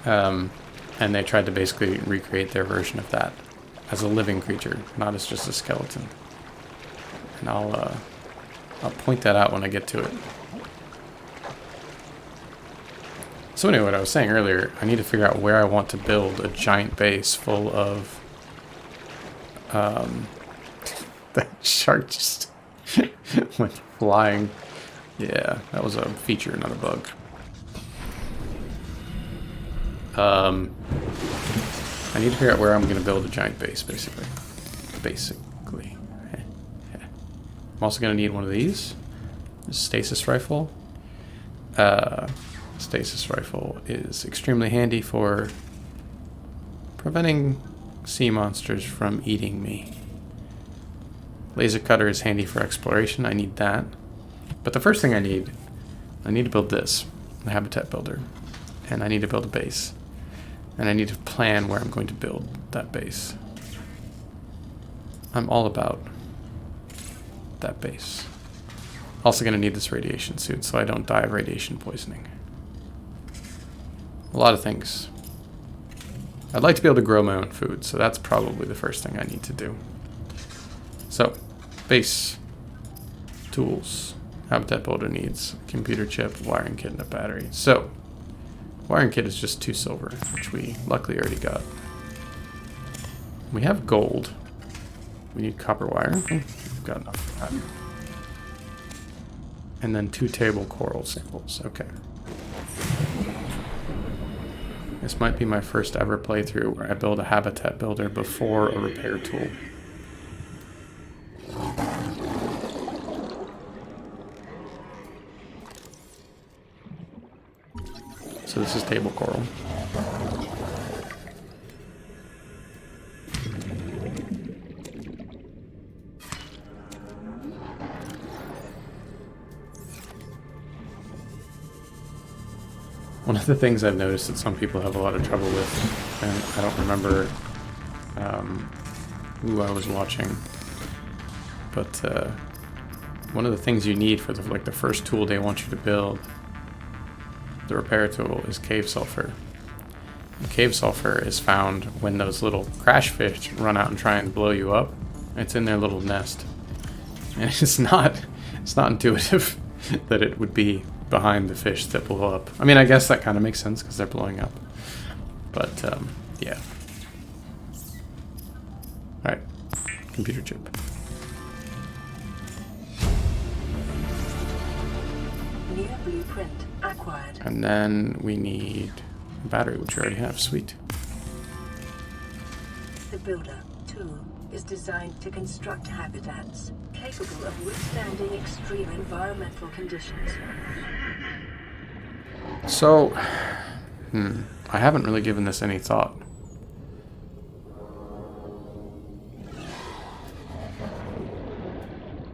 And they tried to basically recreate their version of that as a living creature, not as just a skeleton. And I'll point that out when I get to it. So anyway, what I was saying earlier, I need to figure out where I want to build a giant base full of... that shark just went flying. Yeah, that was a feature, not a bug. I need to figure out where I'm going to build a giant base, basically. I'm also going to need one of these. Stasis rifle. Stasis rifle is extremely handy for preventing sea monsters from eating me. Laser cutter is handy for exploration. I need that. But the first thing I need to build this, the habitat builder. And I need to build a base. And I need to plan where I'm going to build that base. I'm all about that base. Also going to need this radiation suit so I don't die of radiation poisoning. A lot of things. I'd like to be able to grow my own food, so that's probably the first thing I need to do. So, base, tools, habitat builder needs, computer chip, wiring kit, and a battery. So, wiring kit is just 2 silver, which we luckily already got. We have gold. We need copper wire. We've got enough for that. And then 2 table coral samples. Okay. This might be my first ever playthrough where I build a habitat builder before a repair tool. So this is table coral. One of the things I've noticed that some people have a lot of trouble with, and I don't remember who I was watching, but one of the things you need for the first tool they want you to build, the repair tool, is cave sulfur. And cave sulfur is found when those little crash fish run out and try and blow you up. It's in their little nest, and it's not intuitive that it would be behind the fish that blow up. I mean, I guess that kind of makes sense because they're blowing up. But, yeah. Alright. Computer chip. New blueprint acquired. And then we need a battery, which we already have. Sweet. The builder tool is designed to construct habitats capable of withstanding extreme environmental conditions. So, I haven't really given this any thought.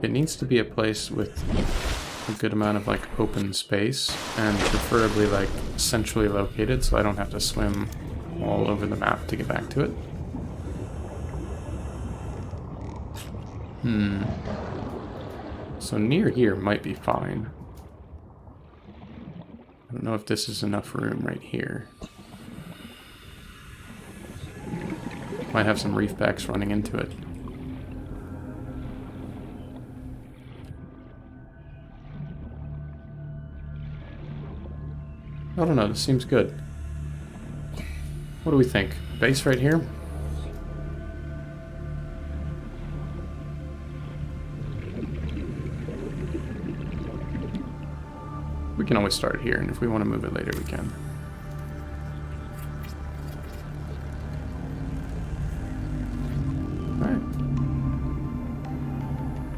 It needs to be a place with a good amount of open space, and preferably centrally located so I don't have to swim all over the map to get back to it. So near here might be fine. I don't know if this is enough room right here. Might have some reef backs running into it. I don't know, this seems good. What do we think? Base right here? We can always start here, and if we want to move it later, we can.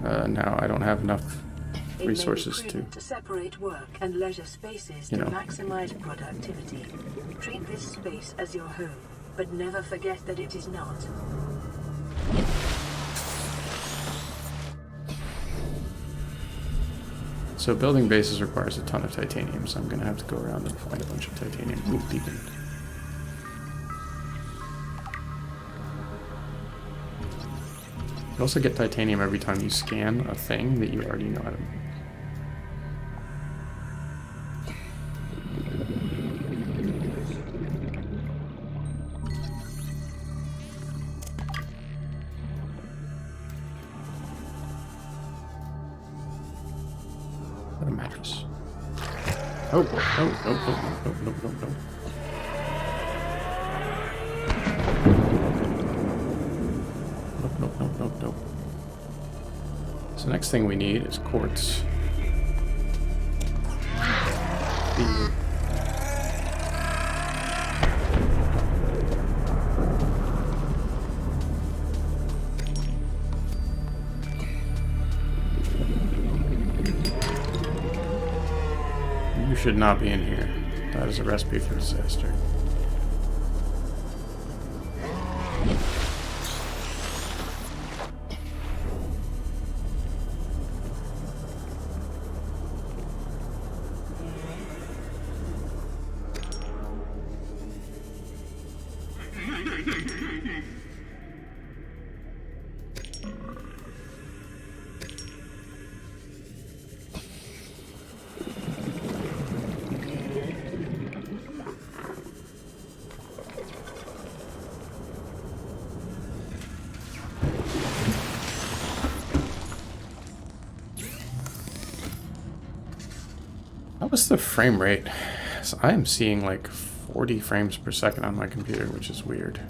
Alright. Now I don't have enough resources to separate work and leisure spaces to maximize productivity. Treat this space as your home, but never forget that it is not. So building bases requires a ton of titanium, so I'm going to have to go around and find a bunch of titanium. Ooh, deepened. You also get titanium every time you scan a thing that you already know how to make. What a mattress. Oh, no. Nope. So next thing we need is quartz. should not be in here. That is a recipe for disaster. What's the frame rate? So I am seeing like 40 frames per second on my computer, which is weird.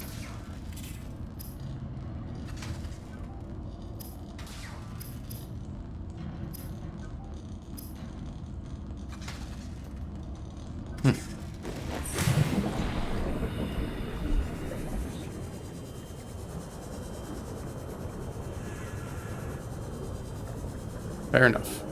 Fair enough.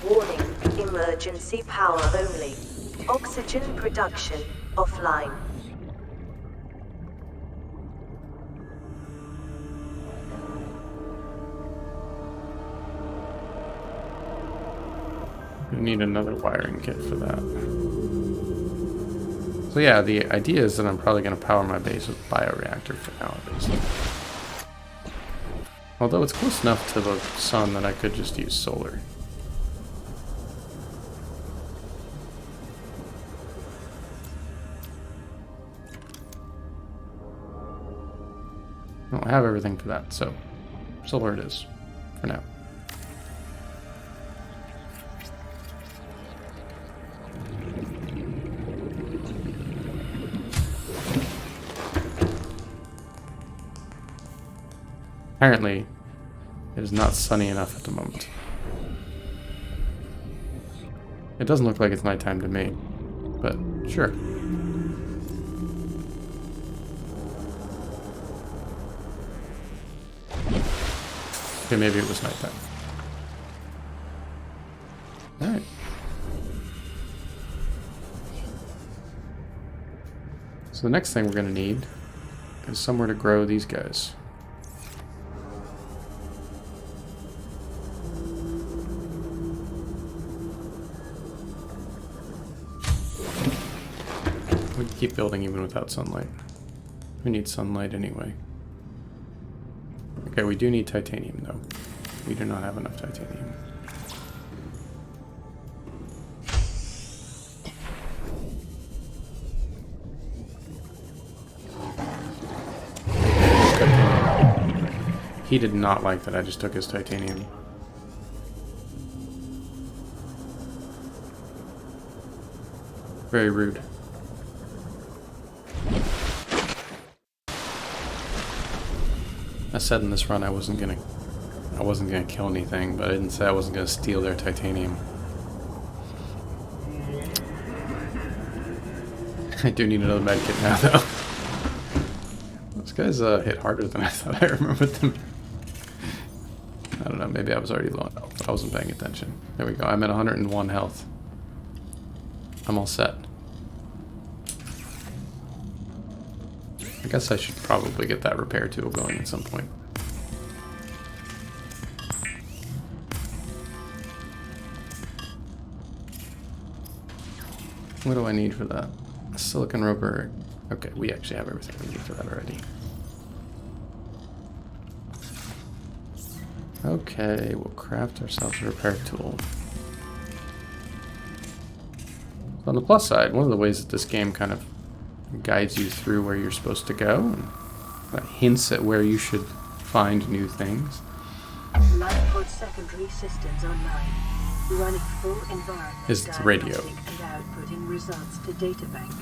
Warning, emergency power only. Oxygen production offline. We need another wiring kit for that. So yeah, the idea is that I'm probably going to power my base with bioreactor for now, at least. Although it's close enough to the sun that I could just use solar. I have everything for that, so solar it is for now. Apparently, it is not sunny enough at the moment. It doesn't look like it's nighttime to me, but sure. Okay, maybe it was nighttime. Alright. So the next thing we're going to need is somewhere to grow these guys. We can keep building even without sunlight. We need sunlight anyway. Okay, we do need titanium, though. We do not have enough titanium. He did not like that I just took his titanium. Very rude. I said in this run I wasn't gonna kill anything, but I didn't say I wasn't gonna steal their titanium. I do need another medkit now, though. Those guys hit harder than I thought I remembered them. I don't know, maybe I was already low on health. I wasn't paying attention. There we go, I'm at 101 health. I'm all set. I guess I should probably get that repair tool going at some point. What do I need for that? A silicon rubber. Okay, we actually have everything we need for that already. Okay, we'll craft ourselves a repair tool. On the plus side, one of the ways that this game kind of guides you through where you're supposed to go and hints at where you should find new things. Lightpod secondary systems online. Running full environment Is the radio. diagnostic and outputting results to databank.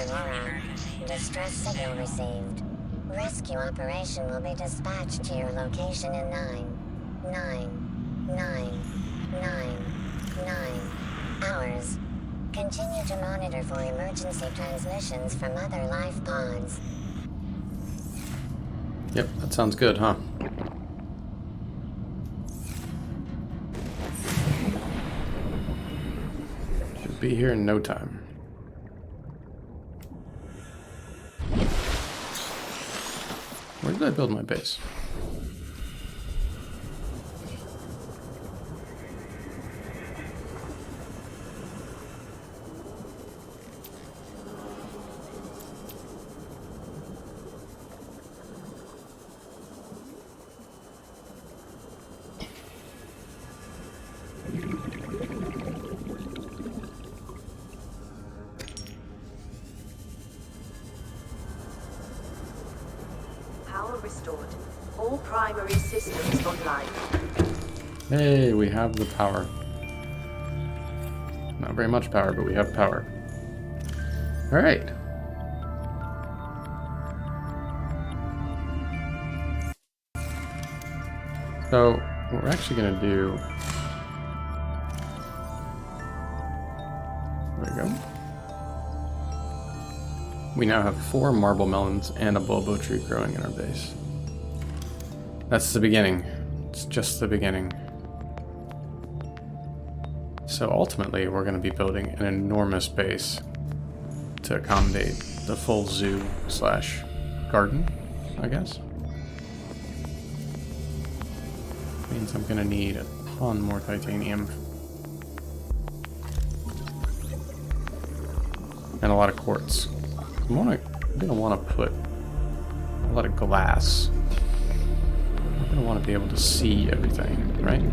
Aurora. Distress signal received. Rescue operation will be dispatched to your location in 9 hours. Continue to monitor for emergency transmissions from other life pods. Yep, that sounds good, huh? Should be here in no time. Where did I build my base? Power restored. All primary systems online. Hey, we have the power. Not very much power, but we have power. Alright. So, what we're actually going to do... There we go. We now have 4 marble melons and a bulbo tree growing in our base. That's the beginning. It's just the beginning. So ultimately, we're going to be building an enormous base to accommodate the full zoo / garden, I guess. Means I'm going to need a ton more titanium. And a lot of quartz. I'm going to want to put a lot of glass. I'm going to want to be able to see everything, right?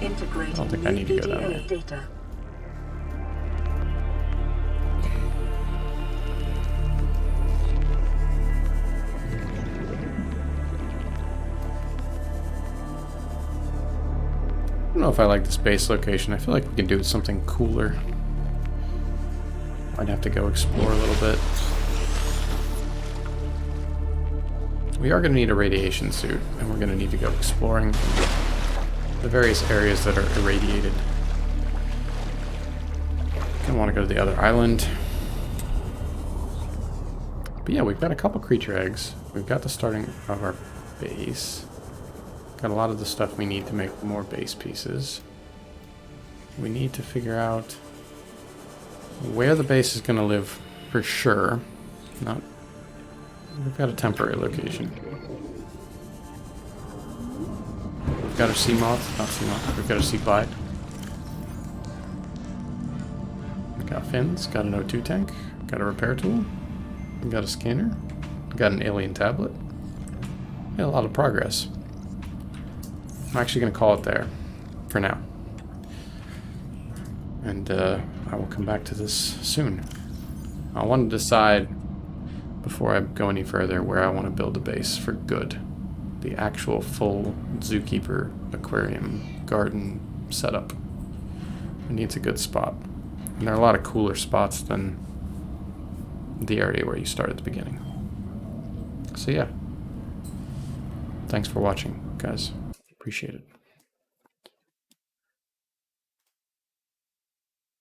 Integrating I don't think I need to go that way. data. I don't know if I like this base location. I feel like we can do something cooler. I'd have to go explore a little bit. We are going to need a radiation suit, and we're going to need to go exploring the various areas that are irradiated. Gonna want to go to the other island. But yeah, we've got a couple creature eggs. We've got the starting of our base. Got a lot of the stuff we need to make more base pieces. We need to figure out where the base is going to live for sure. Not. We've got a temporary location. We've got a sea moth, not sea moth. We've got a sea glide. We've got fins. Got an O2 tank. Got a repair tool. We've got a scanner. Got an alien tablet. Got a lot of progress. I'm actually going to call it there for now. And I will come back to this soon. I want to decide, before I go any further, where I want to build a base for good. The actual full Zookeeper aquarium garden setup. It needs a good spot. And there are a lot of cooler spots than the area where you start at the beginning. So yeah. Thanks for watching, guys. Appreciate it.